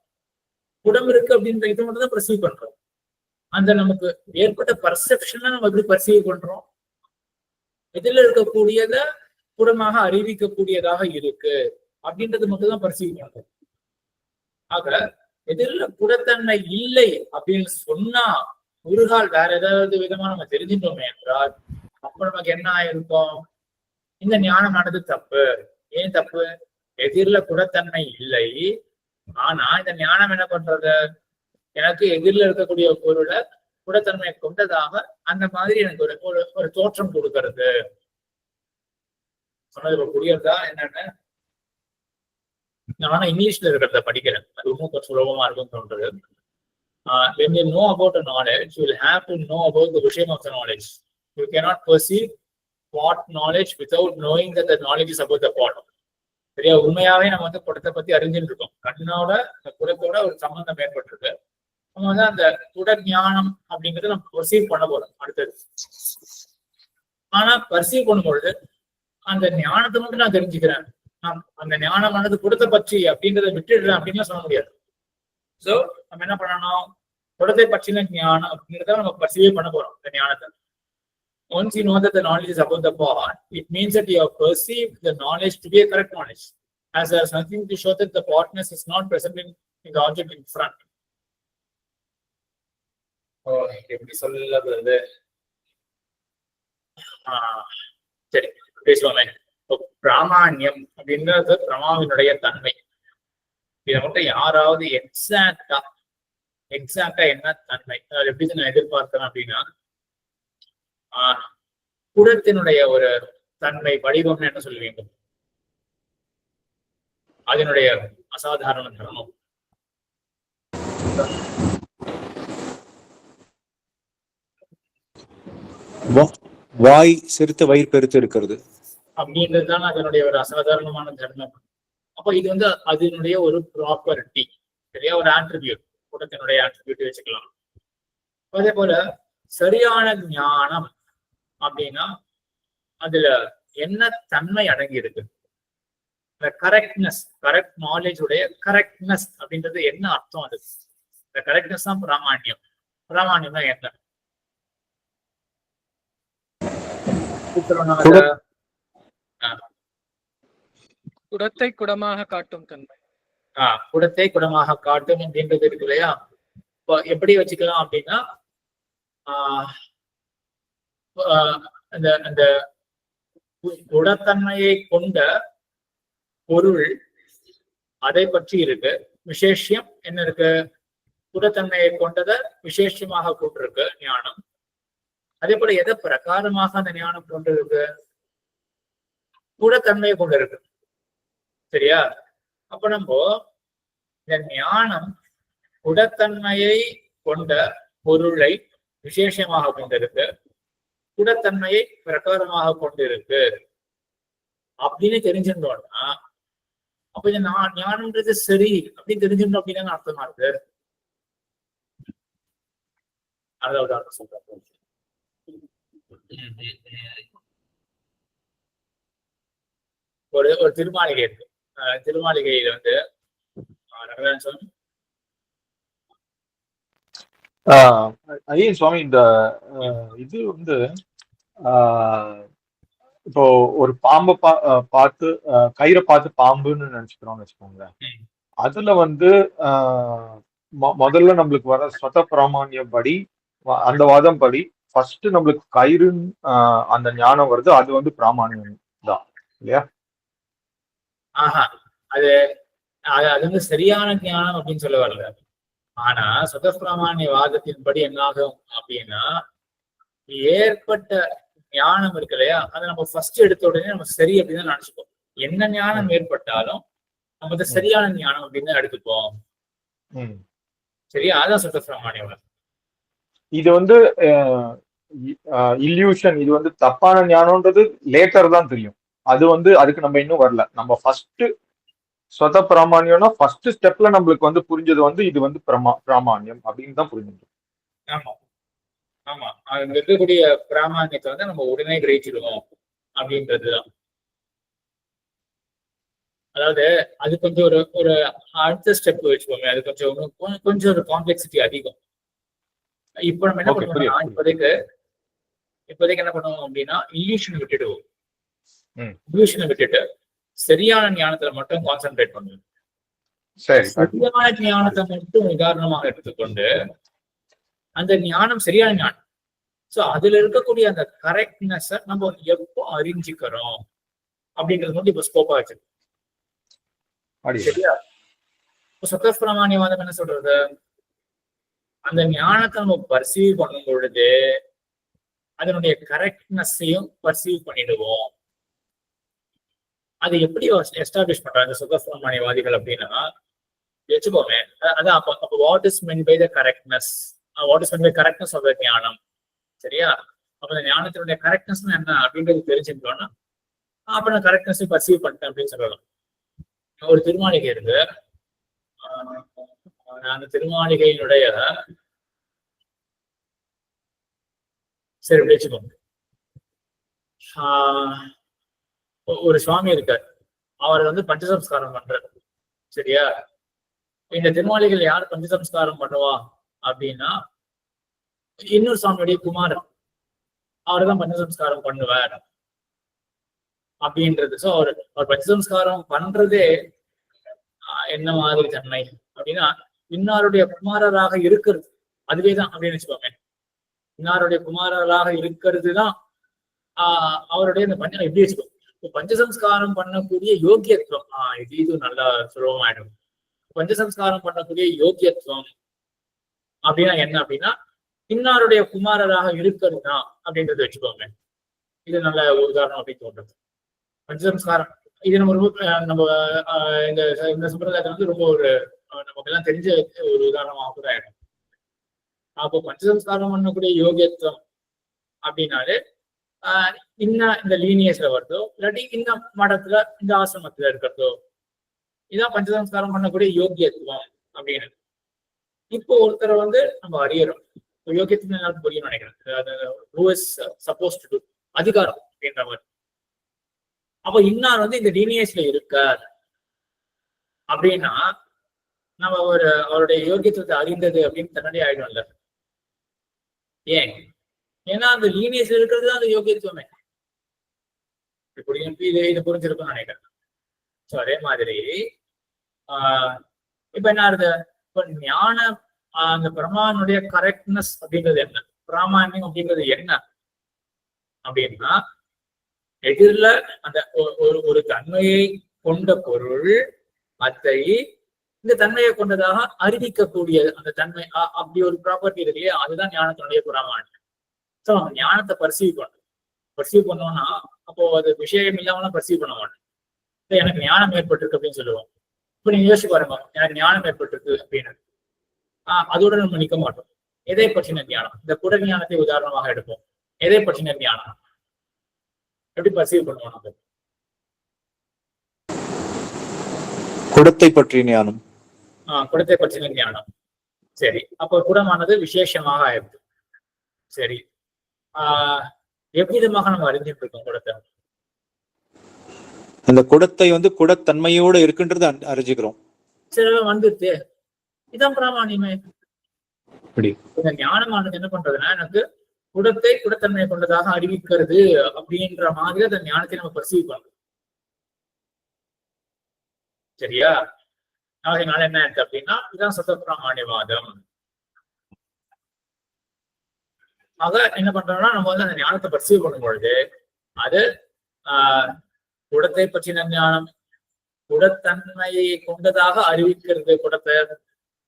S1: குடம் இருக்கு அப்படின்ற இது மட்டும் தான் பர்சீவ் பண்றோம். அந்த நமக்கு ஏற்பட்ட பர்செப்ஷனை நம்ம எப்படி பர்சீவ் பண்றோம்? எதிரில் இருக்கக்கூடியத குடமாக அறிவிக்கக்கூடியதாக இருக்கு அப்படின்றது மட்டும் தான் பர்சீவ் பண்றோம். ஆக எதிரில் குடத்தன்மை இல்லை அப்படின்னு சொன்னா ஒரு கால் வேற ஏதாவது விதமா நம்ம தெரிஞ்சிட்டோமே என்றால், அப்ப நமக்கு என்ன ஆயிருக்கும்? இந்த ஞானமானது தப்பு. ஏன் தப்பு? எதிரில குடத்தன்மை இல்லை, ஆனா இந்த ஞானம் என்ன பண்றது, எனக்கு எதிரில் இருக்கக்கூடிய பொருளை குடத்தன்மையை கொண்டதாக அந்த மாதிரி எனக்கு ஒரு தோற்றம் கொடுக்கறது. சொன்னது புரியுறதா என்னன்னு? நானும் இங்கிலீஷ்ல இருக்கிறத படிக்கிறேன், அது இன்னும் கொஞ்சம் சுலபமா இருக்கும்னு தோன்றது. When you know about a knowledge, you will have to know about the விஷயம் of the knowledge. You cannot perceive pot knowledge without knowing that the knowledge is about the pot. சரியா? உண்மையாவே நம்ம குடத்தை பத்தி அறிஞ்சுட்டு இருக்கோம். கண்ணோட அந்த குடத்தோட ஒரு சம்பந்தம் ஏற்பட்டிருக்கு. நம்ம அந்த குட ஞானம் அப்படிங்கறத நம்ம பர்சீவ் பண்ண போறோம் அடுத்தது. ஆனா பர்சீவ் பண்ணும்பொழுது அந்த ஞானத்தை மட்டும் நான் தெரிஞ்சுக்கிறேன், அந்த ஞானமானது குடத்தை பற்றி அப்படின்றத விட்டுடுறேன் அப்படின்னு சொல்ல முடியாது. சோ நம்ம என்ன பண்ணணும்? குடத்தை பற்றின ஞானம் அப்படிங்கிறத நம்ம பர்சீவ் பண்ண போறோம் இந்த ஞானத்தை. Once you know that the knowledge is about the pot, it means that you have perceived the knowledge to be a correct knowledge, as there is nothing to show that the potness is not present in the object in front. Oh, எப்படி சொல்லுறது? சரி, பேசுவோமே. பிராமான்யம் அப்படின்றது பிரமாவினுடைய தன்மை. இதை மட்டும் யாராவது எக்ஸாக்டா என்ன தன்மை, அதாவது எப்படி நான் எதிர்பார்க்கிறேன் அப்படின்னா, குடத்தினுடைய ஒரு தன்மை வடிவம்னு என்ன சொல்லுவீங்க? அதனுடைய அசாதாரண தர்மம்
S3: வாய் சிறுத்த வயிறு பெருத்து இருக்கிறது
S1: அப்படின்றதுதான் அதனுடைய ஒரு அசாதாரணமான தர்மம். அப்ப இது அதனுடைய ஒரு ப்ராப்பர்ட்டி, சரியா? ஒரு ஆட்ரிபியூட், குடத்தினுடைய ஆட்ரிபியூட் வச்சுக்கலாம். அதே போல சரியான ஞானம் அப்படின்னா அதுல என்ன தன்மை அடங்கி இருக்கு? கரெக்ட்னஸ், கரெக்ட் நாலேஜ் உடைய கரெக்ட்னஸ் அப்படின்றது என்ன அர்த்தம்? அது இந்த கரெக்ட்னஸ் தான் பிராமான்யம். பிராமான்யம்னா என்ன?
S5: குடத்தை குடமாக காட்டும் தன்மை.
S1: குடத்தை குடமாக காட்டும் அப்படின்றது இருக்கு இல்லையா? இப்போ எப்படி வச்சுக்கலாம் அப்படின்னா, அந்த குடத்தன்மையை கொண்ட பொருள் அதை பற்றி இருக்கு. விசேஷம் என்ன இருக்கு? குடத்தன்மையை கொண்டதை விசேஷமாக கொண்டிருக்கு ஞானம். அதே போல எதை பிரகாரமாக அந்த ஞானம் கொண்டு இருக்கு? குடத்தன்மையை கொண்டு இருக்கு. சரியா? அப்ப நம்ம இந்த ஞானம் குடத்தன்மையை கொண்ட பொருளை விசேஷமாக கொண்டிருக்கு, குடத்தன்மையை பிரகாரமாக கொண்டிருக்கு அப்படின்னு தெரிஞ்சிருந்தோம்னா, அப்ப இந்த ஞானம்ன்றது சரி அப்படின்னு தெரிஞ்சிருந்தோம் அப்படின்னு அர்த்தமா இருக்கு. அதாவது அர்த்தம் சொல்றேன். ஒரு திருமாளிகை இருக்கு. திருமாளிகையில
S6: ஐயன் சுவாமி, இந்த இது இப்போ ஒரு பாம்பை பார்த்து கயிறை பார்த்து பாம்புன்னு நினைச்சுக்கிறோம்னு வச்சுக்கோங்க. அதுல வந்து முதல்ல நம்மளுக்கு வர ஸ்வத பிராமான்யம் படி, அந்த வாதம் படி ஃபர்ஸ்ட் நம்மளுக்கு கயிறுன்னு அந்த ஞானம் வருது. அது வந்து பிராமான்யம் தான் இல்லையா?
S1: அது அது வந்து சரியான ஞானம் அப்படின்னு சொல்ல வரல. ஆனா ஸ்வத பிராமான்ய வாதத்தின்படி என்ன ஆகும் அப்படின்னா, ஏற்பட்ட ஞானம் இருக்கு இல்லையா, அதை நம்ம ஃபர்ஸ்ட் எடுத்த உடனே நம்ம சரி அப்படின்னு தான் நினைச்சுப்போம். என்ன ஞானம் ஏற்பட்டாலும் நம்ம வந்து சரியான ஞானம் அப்படின்னு தான் எடுத்துப்போம். சரியா? அதான் சுத்த பிராமான்யம்.
S6: இது வந்து இல்யூஷன். இது வந்து தப்பான ஞானம்ன்றது லேட்டர் தான் தெரியும். அது வந்து அதுக்கு நம்ம இன்னும் வரல. நம்ம ஃபர்ஸ்ட் ஸ்வத பிராமான்யம்னா ஃபர்ஸ்ட் ஸ்டெப்ல நம்மளுக்கு வந்து புரிஞ்சது வந்து இது வந்து பிராமான்யம் அப்படின்னு தான் புரிஞ்சது.
S1: ஆமா ஆமா, அங்க இருக்கக்கூடிய பிராமான்யத்தை வந்து நம்ம உடனே கிரகிச்சிடுவோம் அப்படின்றதுதான். அதாவது அது கொஞ்சம் ஒரு அடுத்த ஸ்டெப் வச்சுக்கோங்க. அது கொஞ்சம் ஒரு காம்ப்ளெக்சிட்டி அதிகம். இப்ப நம்ம என்ன பண்ணுவோம்னா, இப்போதைக்கு என்ன பண்ணுவோம் அப்படின்னா, இல்யூஷனை விட்டுடுவோம். இல்யூஷனை விட்டுட்டு சரியான ஞானத்துல மட்டும் கான்சென்ட்ரேட் பண்ணுவோம். சரியான ஞானத்தை மட்டும் உதாரணமாக எடுத்துக்கொண்டு, அந்த ஞானம் சரியான ஞானம். சோ அதுல இருக்கக்கூடிய அந்த கரெக்ட்னஸ் நம்ம எப்போ அறிஞ்சிக்கிறோம் அப்படின்றது மட்டும் இப்ப ஸ்கோப்பா வச்சிருக்கோம். சரியா? சுத்த பிராமான்யவாதம் என்ன சொல்றது, அந்த ஞானத்தை நம்ம பர்சீவ் பண்ணும் பொழுது அதனுடைய கரெக்ட்னஸையும் பர்சீவ் பண்ணிடுவோம். அது எப்படி எஸ்டாப்ளிஷ் பண்றாங்க சுத்த பிராமான்யவாதிகள் அப்படின்னா, வச்சுக்கோமே, அதான் அப்ப what is mean by the correctness, what is mean by correctness of the ஞானம். சரியா? அப்ப அந்த ஞானத்தினுடைய கரெக்ட்னஸ் என்ன அப்படின்றது தெரிஞ்சுக்கிட்டோம்னா, அப்ப நான் கரெக்ட்னஸ் பர்சீவ் பண்ணிட்டேன் அப்படின்னு சொல்லலாம். ஒரு திருமாளிகை இருக்கு. அந்த திருமாளிகையினுடைய சரி வச்சுக்கோங்க, ஒரு சுவாமி இருக்கார். அவர் வந்து பஞ்சசம்ஸ்காரம் பண்றாரு. சரியா? இந்த திருமாளிகள் யார் பஞ்சசம்ஸ்காரம் பண்ணுவா அப்படின்னா, இன்னொரு சுவாமியுடைய குமாரன். அவர்தான் பஞ்சசம்ஸ்காரம் பண்ணுவார் அப்படின்றது. சோ அவர் பஞ்சசம்ஸ்காரம் பண்றதே என்ன மாதிரி தன்மை அப்படின்னா, இன்னாருடைய குமாரராக இருக்கிறது அதுவேதான் அப்படின்னு வச்சுக்கோங்க. இன்னாருடைய குமாரராக இருக்கிறது தான் அவருடைய இந்த பஞ்சம் எப்படி வச்சுக்கோங்க. பஞ்சசம்ஸ்காரம் பண்ணக்கூடிய யோக்கியத்துவம், இது நல்லா சுலபமாயிடும். பஞ்சசம்ஸ்காரம் பண்ணக்கூடிய யோக்கியத்துவம் அப்படின்னா என்ன அப்படின்னா, இன்னாருடைய குமாரராக இருக்கிறது தான் அப்படின்றது வச்சுக்கோங்க. இது நல்ல உதாரணம் அப்படின்னு தோன்றது. பஞ்சசம்ஸ்காரம் இது நம்ம ரொம்ப நம்ம இந்த சம்பிரதாயத்தை வந்து ரொம்ப ஒரு நமக்கு எல்லாம் தெரிஞ்ச ஒரு உதாரணமாக கூட ஆயிடும். அப்போ பஞ்சசம்ஸ்காரம் பண்ணக்கூடிய யோகியத்துவம் அப்படின்னாலே இந்த லீனியஸ்ல வருதோ, இல்லாட்டி இந்த மடத்துல இந்த ஆசிரமத்துல இருக்கிறதோ, இதான் பஞ்சசம்ஸ்காரம் பண்ணக்கூடிய யோகியத்துவம் அப்படின்னு. இப்போ ஒருத்தரை வந்து நம்ம அறியறோம். யோகியத்துவம் எல்லாருக்கும் புரியும் நினைக்கிறேன். அதிகாரம் அப்படின்ற மாதிரி. அப்ப இன்னார் வந்து இந்த லீனியஸ்ல இருக்கார் அப்படின்னா, நம்ம அவருடைய யோகியத்துவத்தை அறிந்தது அப்படின்னு தன்னுடைய ஆயிடும்ல. ஏன்? ஏன்னா அந்த லீனியஸ்ல இருக்கிறது தான் அந்த யோகியத்துவமே. இது புரிஞ்சிருக்கும்னு நினைக்கிறேன். ஸோ அதே மாதிரி இப்ப என்ன ஆகுது, இப்ப ஞான அந்த பிரமானுடைய கரெக்ட்னஸ் அப்படின்றது என்ன, பிராமான்யம் அப்படின்றது என்ன அப்படின்னா, எதிரில அந்த ஒரு தன்மையை கொண்ட பொருள் அதை இந்த தன்மையை கொண்டதாக அறிவிக்கக்கூடிய அந்த தன்மை, அப்படி ஒரு ப்ராப்பர்ட்டி இருக்கு இல்லையா, அதுதான் ஞானத்தினுடைய பிராமான்யம். ஸோ நம்ம ஞானத்தை பர்சீவ் பண்ணோம்னா, அப்போ அது விஷயம் இல்லாமலாம் பர்சீவ் பண்ண மாட்டோம். எனக்கு ஞானம் ஏற்பட்டிருக்கு அப்படின்னு சொல்லுவோம். இப்ப நீங்க யோசிச்சு பாருங்க, எனக்கு ஞானம் ஏற்பட்டிருக்கு அப்படின்னு அதோட நம்ம நிக்க மாட்டோம். எதை பற்றின ஞானம்? இந்த குட ஞானத்தை உதாரணமாக எடுப்போம். எதை பற்றின ஞானம்? எப்படி பர்சீவ் பண்ணுவோம் நம்ம?
S3: குடத்தை பற்றிய ஞானம்.
S1: குடத்தை பற்றின ஞானம். சரி, அப்போ குடமானது விசேஷமாக ஆயிடுது. சரி, எவ்விதமாக நம்ம அறிஞ்சிட்டு இருக்கோம் குடத்தை?
S3: அந்த குடத்தை வந்து குடத்தன்மையோட இருக்குன்றது அறிஞ்சுக்கிறோம்.
S1: சரி, வந்துட்டு இதான் பிராமான்யமே. இந்த ஞானமானது என்ன பண்றதுன்னா, எனக்கு குடத்தை குடத்தன்மை கொண்டதாக அறிவிக்கிறது அப்படின்ற மாதிரி அந்த ஞானத்தை நம்ம பர்சீவ் பண்ணணும். சரியா? அதனால என்ன இருக்கு அப்படின்னா இதுதான் சதப்பிராமாண்யவாதம். ஆக என்ன பண்றோம்னா நம்ம வந்து அந்த ஞானத்தை பர்சீவ் பண்ணும் பொழுது அது குடத்தை பற்றின ஞானம், குடத்தன்மையை கொண்டதாக அறிவிக்கிறது குடத்தை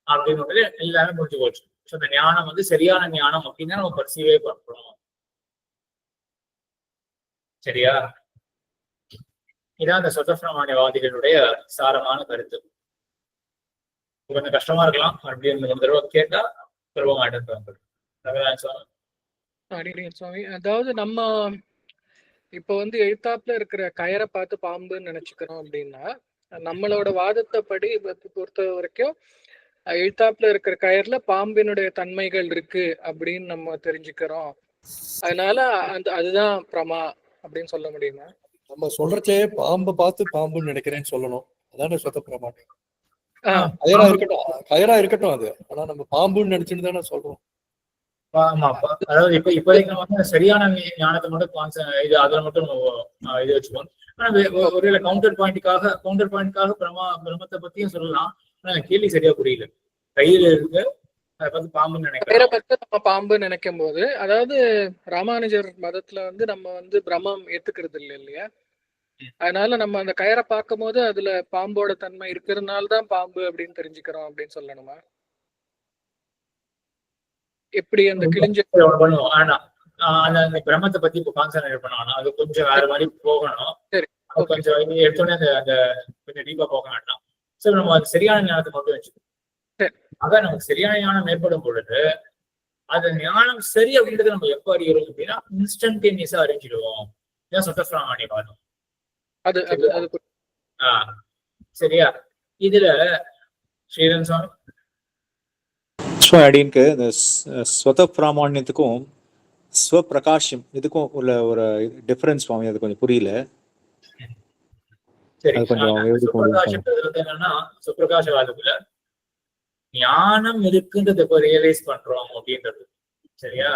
S1: அப்படின்னு எல்லாமே முடிஞ்சு போச்சு. ஸோ அந்த ஞானம் வந்து சரியான ஞானம் அப்படின்னு நம்ம பர்சீவே பண்றோம். சரியா? இதான் அந்த சதப்பிரமாணியவாதிகளுடைய சாரமான கருத்து. கொஞ்சம் கஷ்டமா இருக்கலாம், அப்படின்னு ஒரு தடவை கேட்டா சொல்ல மாட்டேன்.
S5: சுவாமி, அதாவது நம்ம இப்ப வந்து எழுத்தாப்புல இருக்கிற கயரை பார்த்து பாம்புன்னு நினைச்சுக்கிறோம் அப்படின்னா, நம்மளோட வாதத்தைப்படி பொறுத்த வரைக்கும் எழுத்தாப்புல இருக்கிற கயர்ல பாம்பினுடைய தன்மைகள் இருக்கு அப்படின்னு நம்ம தெரிஞ்சுக்கிறோம். அதனால அதுதான் பிரமா அப்படின்னு சொல்ல முடியுமா?
S7: நம்ம சொல்றச்சே பாம்பை பார்த்து பாம்புன்னு நினைக்கிறேன்னு சொல்லணும். அதான சதப்பிரமாண்யம். கயரா இருக்கட்டும் அது, ஆனா நம்ம பாம்புன்னு நினைச்சுன்னு தானே சொல்றோம்.
S1: ஆமாப்பா, அதாவது இப்போதைக்கு நம்ம வந்து சரியான ஞானத்தை மட்டும் இது அதுல மட்டும் இது வச்சுக்கோம். ஆனா ஒரு கவுண்டர் பாயிண்ட்டுக்காக பிரம்மத்தை பத்தியும் சொல்லலாம். ஆனா கேள்வி சரியா புரியல. கையில இருக்கு அதை பார்த்து பாம்புன்னு நினைக்கிறேன்.
S5: நம்ம பாம்பு நினைக்கும் போது, அதாவது ராமானுஜர் மதத்துல வந்து நம்ம வந்து பிரம்மம் ஏத்துக்கிறது இல்லையா? அதனால நம்ம அந்த கயரை பார்க்கும் போது அதுல பாம்போட தன்மை இருக்கிறதுனாலதான் பாம்பு அப்படின்னு தெரிஞ்சுக்கிறோம் அப்படின்னு சொல்லணுமா? எப்படி அந்த கிழிஞ்ச
S1: பண்ணுவோம். ஆனா அந்த பிரம்மத்தை பத்தி இப்ப கான்சன்ட்ரேட் பண்ணணும். அது கொஞ்சம் வேற மாதிரி போகணும். கொஞ்சம் எடுத்தோடனே அந்த கொஞ்சம் டீப்பா போக வேண்டாம். சோ நம்ம அது சரியான ஞானத்தை மட்டும் வச்சுக்கணும். ஆக நமக்கு சரியான ஞானம் ஏற்படும் பொழுது அது ஞானம் சரி அப்படின்றத நம்ம எப்ப அறிகிறோம் அப்படின்னா இன்ஸ்டன்டேனியஸா அறிஞ்சிடுவோம். இதான் சதப்பிரமாணியவாதம். சரியா? இதுல ஸ்ரீரன் சுவாமி
S3: அடிக்கு இந்த ஸ்வத பிராமாண்யத்துக்கும் ஸ்வப்பிரகாஷம் இதுக்கும் உள்ள ஒரு டிஃபரன்ஸ் சுவாமி, அது கொஞ்சம் புரியல.
S1: என்னன்னா சுப்பிரகாசவாதத்துல ஞானம் இருக்குன்றது எப்ப ரியலைஸ் பண்றோம் அப்படின்றது. சரியா?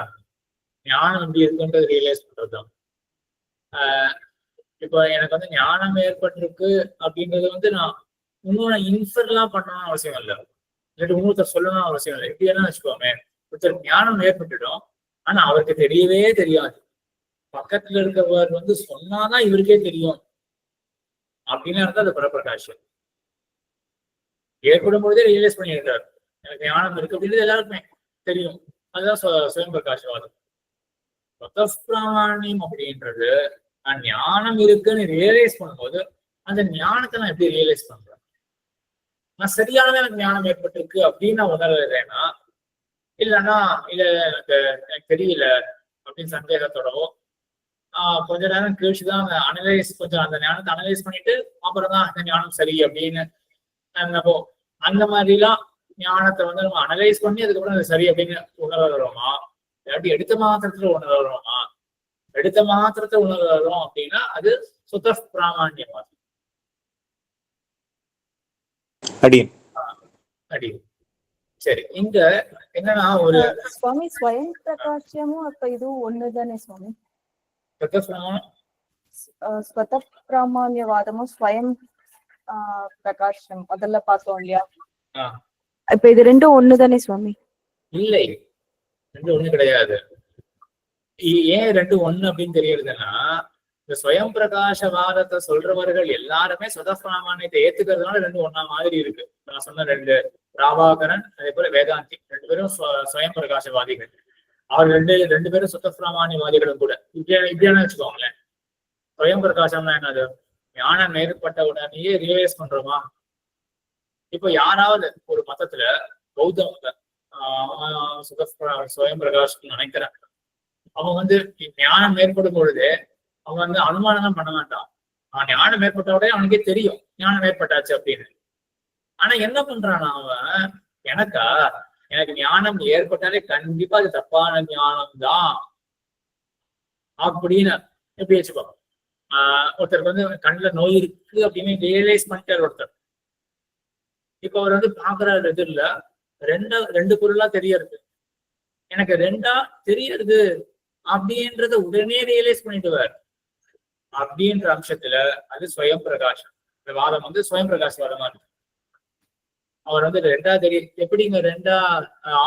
S1: ஞானம் எப்படி இருக்குன்றது ரியலைஸ் பண்றதுதான். இப்ப எனக்கு வந்து ஞானம் ஏற்பட்டிருக்கு அப்படின்றது வந்து நான் இன்னொன்னு இன்ஃபர்லாம் பண்ணணும்னு அவசியம் இல்லை, இல்லாட்டி இன்னொருத்தர் சொல்லணும்னு அவசியம் இல்லை. எப்படி எல்லாம் வச்சுக்கோமே, ஒருத்தர் ஞானம் ஏற்பட்டுடும், ஆனா அவருக்கு தெரியவே தெரியாது. பக்கத்துல இருக்கவர் வந்து சொன்னாதான் இவருக்கே தெரியும் அப்படின்னு இருந்தா அது பரப்பிரகாஷம். ஏற்படும் பொழுதே ரியலைஸ் பண்ணியிருக்காரு எனக்கு ஞானம் இருக்கு அப்படின்றது எல்லாருக்குமே தெரியும். அதுதான் சுயம் பிரகாசவாதம். சதப்பிரமாண்யம் அப்படின்றது நான் ஞானம் இருக்குன்னு ரியலைஸ் பண்ணும்போது அந்த ஞானத்தை நான் எப்படி ரியலைஸ் பண்றேன்? நான் சரியானதான் எனக்கு ஞானம் ஏற்பட்டிருக்கு அப்படின்னு நான் உணர்றேன்னா, இல்லைன்னா எனக்கு தெரியல அப்படின்னு சந்தேகத்தோடவோ கொஞ்ச நேரம் கழிச்சுதான் அந்த ஞானத்தை அனலைஸ் பண்ணிட்டு அப்புறம் தான் அந்த ஞானம் சரி அப்படின்னு அந்த மாதிரிலாம் ஞானத்தை வந்து நம்ம அனலைஸ் பண்ணி அதுக்கப்புறம் அது சரி அப்படின்னு உணர்றோமா, இல்லாட்டி எடுத்த மாத்திரத்துல உணர்றோமா? எடுத்த மாத்திரத்தை உணர்றோம் அப்படின்னா அது சுத்த பிராமாண்யவாதம். அடி சரி. இங்க என்னன்னா ஒரு
S2: சுவாமி ஸ்வயம் பிரகாசமும் அப்ப இதுவும் ஒண்ணுதானே சுவாமி? ஸ்வத பிராமாண்யவாதமும் ஸ்வயம் பிரகாசம் அதெல்லாம் பார்த்தோம் இல்லையா? இப்ப இது ரெண்டும் ஒண்ணுதானே சுவாமி? இல்லை,
S1: ரெண்டும் ஒண்ணு கிடையாது. ஏன் ரெண்டு ஒண்ணு அப்படின்னு தெரியுதுன்னா, இந்த ஸ்வயம் பிரகாசவாதத்தை சொல்றவர்கள் எல்லாருமே சுதப்பிராமாண்யத்தை ஏத்துக்கிறதுனால ரெண்டு ஒண்ணா மாதிரி இருக்கு. நான் சொன்ன ரெண்டு ராபாகரன் அதே போல வேதாந்தி ரெண்டு பேரும் ஸ்வயம் பிரகாசவாதிகள். அவர் ரெண்டு பேரும் சுத்தப்பிராமாண்யவாதிகளும் கூட. இப்படியான வச்சுக்கோங்களேன். ஸ்வயம் பிரகாசம்னா என்னது? ஞானம் ஏற்பட்ட உடனேயே ரியலைஸ் பண்றோமா? இப்போ யாராவது ஒரு மதத்துல பௌத்த மதம் ஸ்வயம் பிரகாசம் நினைக்கிறாங்க, அவங்க வந்து ஞானம் ஏற்படும் பொழுது அவங்க வந்து அனுமானம் தான் பண்ண மாட்டான். ஞானம் ஏற்பட்ட உடனே அவனுக்கே தெரியும் ஞானம் ஏற்பட்டாச்சு அப்படின்னு. ஆனா என்ன பண்றான் அவன், எனக்கு ஞானம் ஏற்பட்டாலே கண்டிப்பா அது தப்பான ஞானம் தான் அப்படின்னு எப்படி வச்சுக்கோ. ஒருத்தருக்கு வந்து கண்ணுல நோய் இருக்கு அப்படின்னு ரியலைஸ் பண்ணிட்டார் ஒருத்தர். இப்ப அவர் வந்து பாக்குறாரு எதிரில ரெண்டு பொருளா தெரியறது. எனக்கு ரெண்டா தெரியறது அப்படின்றத உடனே ரியலைஸ் பண்ணிடுவார். அப்படின்ற அம்சத்துல அது ஸ்வயம் பிரகாஷம். இந்த வாதம் வந்து ஸ்வயம் பிரகாஷ் வாதமா இருக்கு. அவர் வந்து ரெண்டா எப்படிங்க ரெண்டா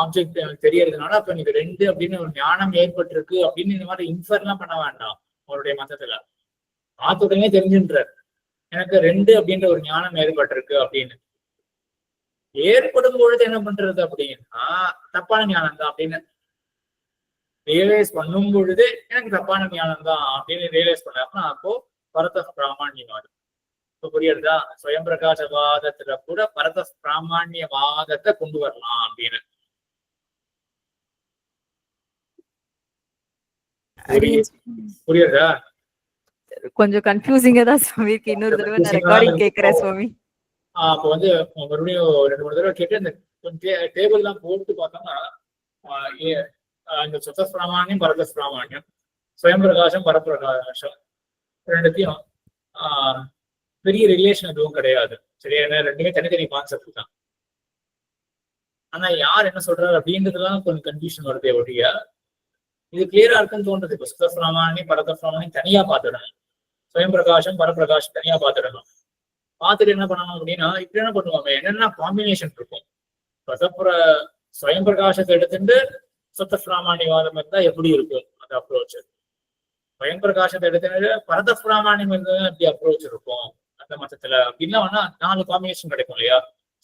S1: ஆப்ஜெக்ட் தெரியறதுனால அப்ப நீங்க ரெண்டு அப்படின்னு ஒரு ஞானம் ஏற்பட்டிருக்கு அப்படின்னு இந்த மாதிரி இன்ஃபர்லாம் பண்ண வேண்டாம். அவருடைய மதத்துல உடனே தெரிஞ்சுன்றார் எனக்கு ரெண்டு அப்படின்ற ஒரு ஞானம் ஏற்பட்டிருக்கு அப்படின்னு. ஏற்படும் பொழுது என்ன பண்றது அப்படின்னா தப்பான ஞானம் தான் அப்படின்னு ரியலைஸ் பண்ணும் பொழுது எனக்கு தப்பான ஞானம் தான் அப்படின்னு ரியலைஸ் பண்ணாருன்னா அப்போ பரத பிராமணியவாதம். இப்ப புரியுறதா? ஸ்வயம் பிரகாசவாதத்துல கூட பரத பிராமணியவாதத்தை கொண்டு வரலாம் அப்படின்னு. புரியுறதா?
S8: கொஞ்சம் கன்ஃபியூசிங்கா தான் சுவாமி இருக்கு. இன்னொரு தடவை நான் ரெக்கார்டிங் கேக்குறேன் சுவாமி.
S1: அப்ப வந்து மறுபடியும் 2-3 தடவை கேட்டு அந்த டேபிள் எல்லாம் போட்டு பார்த்தோம்னா இந்த சுத்த பிராமணியம் பரத பிராமணியம் ஸ்வயம் பிரகாசம் பரப்பிரகாசம் ரெண்டுத்தையும் பெரிய ரிலேஷன் எதுவும் கிடையாது. சரியா? ரெண்டுமே தனித்தனி கான்செப்ட் தான். ஆனா யார் என்ன சொல்றாரு அப்படின்றதுலாம் கொஞ்சம் கன்ஃபியூஷன் வருதே ஒழிய இது கிளியரா இருக்குன்னு தோன்றது. இப்ப சுத்த பிராமணியம் பரத பிராமணியம் தனியா பார்த்துடணும், ஸ்வயம் பிரகாசம் பரப்பிரகாசம் தனியா பார்த்துடணும். பார்த்துட்டு என்ன பண்ணணும் அப்படின்னா இப்படி என்ன பண்ணுவாங்க, என்னென்ன காம்பினேஷன் இருக்கும். ஸ்வயம் பிரகாசத்தை எடுத்துட்டு சுத்த பிராமணியவாதம் இருந்தா எப்படி இருக்கும் அந்த அப்ரோச். ஸ்வயம் பிரகாசத்தை எடுத்துட்டு பரத பிராமணியம் இருந்தா எப்படி அப்ரோச் இருக்கும் அந்த மதத்துல அப்படின்னா வேணா 4 காம்பினேஷன் கிடைக்கும் இல்லையா?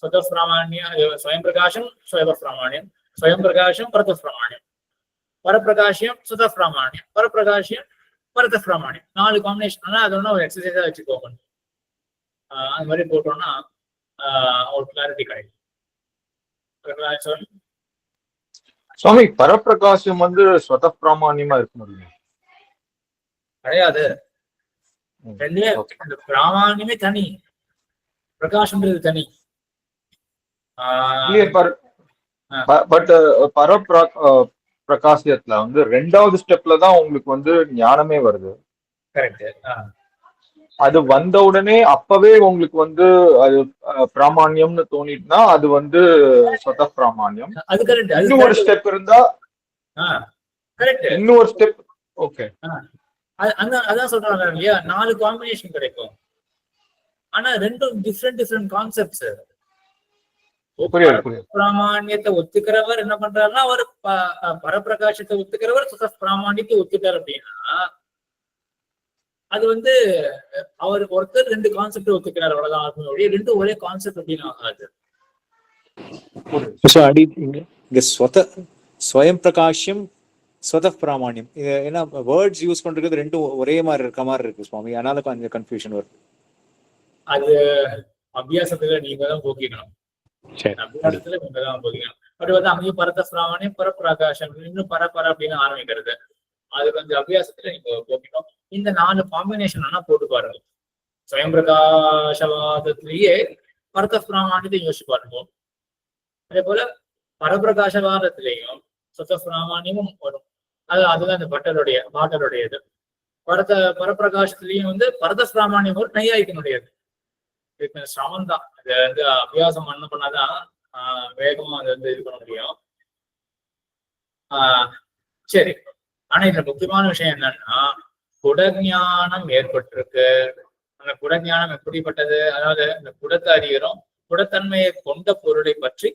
S1: சுத்த பிராமணியம், ஸ்வயம் பிரகாசம் ஸ்வயம் பிராமணியம், ஸ்வயம் பிரகாசம் பரத பிராமணியம், பரப்பிரகாசியம் சுத பிராமணியம், பரப்பிரகாசியம் பரத பிராமணியம். 4 காம்பினேஷன். அது ஒன்றும் ஒரு எக்ஸசைஸா வச்சுக்கோங்க. அது மாதிரி போட்டோம்னா ஒரு கிளாரிட்டி கிடைக்கும்.
S6: சுவாமி பரப்பிரகாசம் வந்து ஸ்வத பிராமணியமா இருக்க முடியும்
S1: கிடையாது. அந்த பிராமணியமே தனி, பிரகாசம்ன்றது தனி.
S6: பட் பிரகாசியத்துல வந்து 2வது ஸ்டெப்ல தான் உங்களுக்கு வந்து ஞானமே வருது.
S1: கரெக்ட்.
S6: அது வந்த உடனே அப்பவே உங்களுக்கு வந்து அது பிராமணியம்னு தோணிட்டுனா அது வந்து ஸ்வத பிராமணியம்.
S1: அது கரெக்ட்.
S6: இன்னொரு ஸ்டெப் இருந்தா
S1: கரெக்ட்.
S6: இன்னொரு ஸ்டெப். ஓகே.
S1: அதான் சொல்றாங்க இல்லையா, 4 காம்பினேஷன் கிடைக்கும். ஆனா ரெண்டும் டிஃப்ரெண்ட் கான்செப்ட்ஸ். பிராமணியத்தை ஒத்துக்கிறவர் என்ன பண்றாருன்னா அவர் பரப்பிரகாசத்தை ஒத்துக்கிறவர் சுத பிராமணியத்தை ஒத்துட்டார் அப்படின்னா அது வந்து அவர் ஒருத்தர் 2 கான்செப்ட் ஒத்துக்கிறார் அவ்வளவுதான். 2 ஒரே கான்செப்ட் அப்படின்னு ஆகாது.
S3: ஸ்வயம் பிரகாஷ்யம் ஸ்வத பிராமணியம் ஏன்னா வேர்ட்ஸ் யூஸ் பண்றது 2 ஒரே மாதிரி இருக்க மாதிரி இருக்கு சுவாமி. அதனால கொஞ்சம் கன்ஃபியூஷன் வருது.
S1: அது அபியாசத்துல நீங்க தான் போக்கிக்கணும். அபியாசத்துல நீங்க தான் போக்கிக்கணும். அப்படி வந்து அங்கேயும் பரத பிராமணியம் பரப்பிரகாசம் இன்னும் பரப்பர அப்படின்னு ஆரம்பிக்கிறது. அது கொஞ்சம் அபியாசத்துல நீங்க போக்கணும். இந்த 4 காம்பினேஷன் ஆனா போட்டு பாருங்க. ஸ்வயம் பிரகாசவாதத்திலேயே பரத பிராமணியத்தை யோசிச்சு பாருங்க. அதே போல பரப்பிரகாசவாதத்திலையும் சுத்த பிராமணியமும் வரும். அதுதான் இந்த பாட்டருடையது. பரப்பிரகாசத்திலையும் வந்து பரத பிராமணியம் ஒரு நையாயிக்கனுடையது. இதுக்கு சிரமம் தான். இது வந்து அபியாசம் பண்ணாதான் வேகமா அது வந்து இது பண்ண முடியும். சரி. ஆனா இதுல முக்கியமான விஷயம் என்னன்னா குடஞானம் ஏற்பட்டிருக்கு. அந்த குடஞானம் எப்படிப்பட்டது? அதாவது இந்த குடத்தை அறியறோம், குடத்தன்மையை கொண்ட பொருளை பற்றி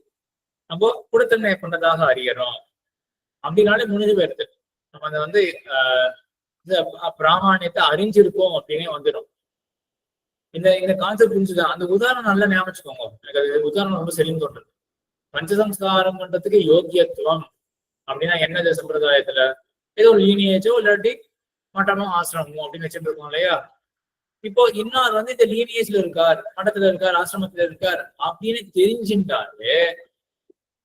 S1: நம்ம குடத்தன்மையை கொண்டதாக அறியறோம் அப்படின்னாலே முடிஞ்சு போயிருது. நம்ம அதை வந்து இந்த பிராமணியத்தை அறிஞ்சிருக்கோம் அப்படின்னே வந்துடும். இந்த கான்செப்ட் புரிஞ்சுதான். அந்த உதாரணம் நல்லா ஞாபகம் வச்சுக்கோங்க. எனக்கு அது உதாரணம் ரொம்ப சரின்னு தோன்றது. பஞ்சசம்ஸ்காரம் பண்றதுக்கு யோக்கியத்துவம் அப்படின்னா என்னது? சம்பிரதாயத்துல ஏதோ ஒரு லீனியேஜோ இல்லாட்டி மட்டமோ ஆசிரமமோ அப்படின்னு வச்சுட்டு இருக்கோம் இல்லையா? இப்போ இன்னார் வந்து இந்த லீனியேஜ்ல இருக்கார், மட்டத்துல இருக்கார், ஆசிரமத்துல இருக்கார் அப்படின்னு தெரிஞ்சுட்டாலே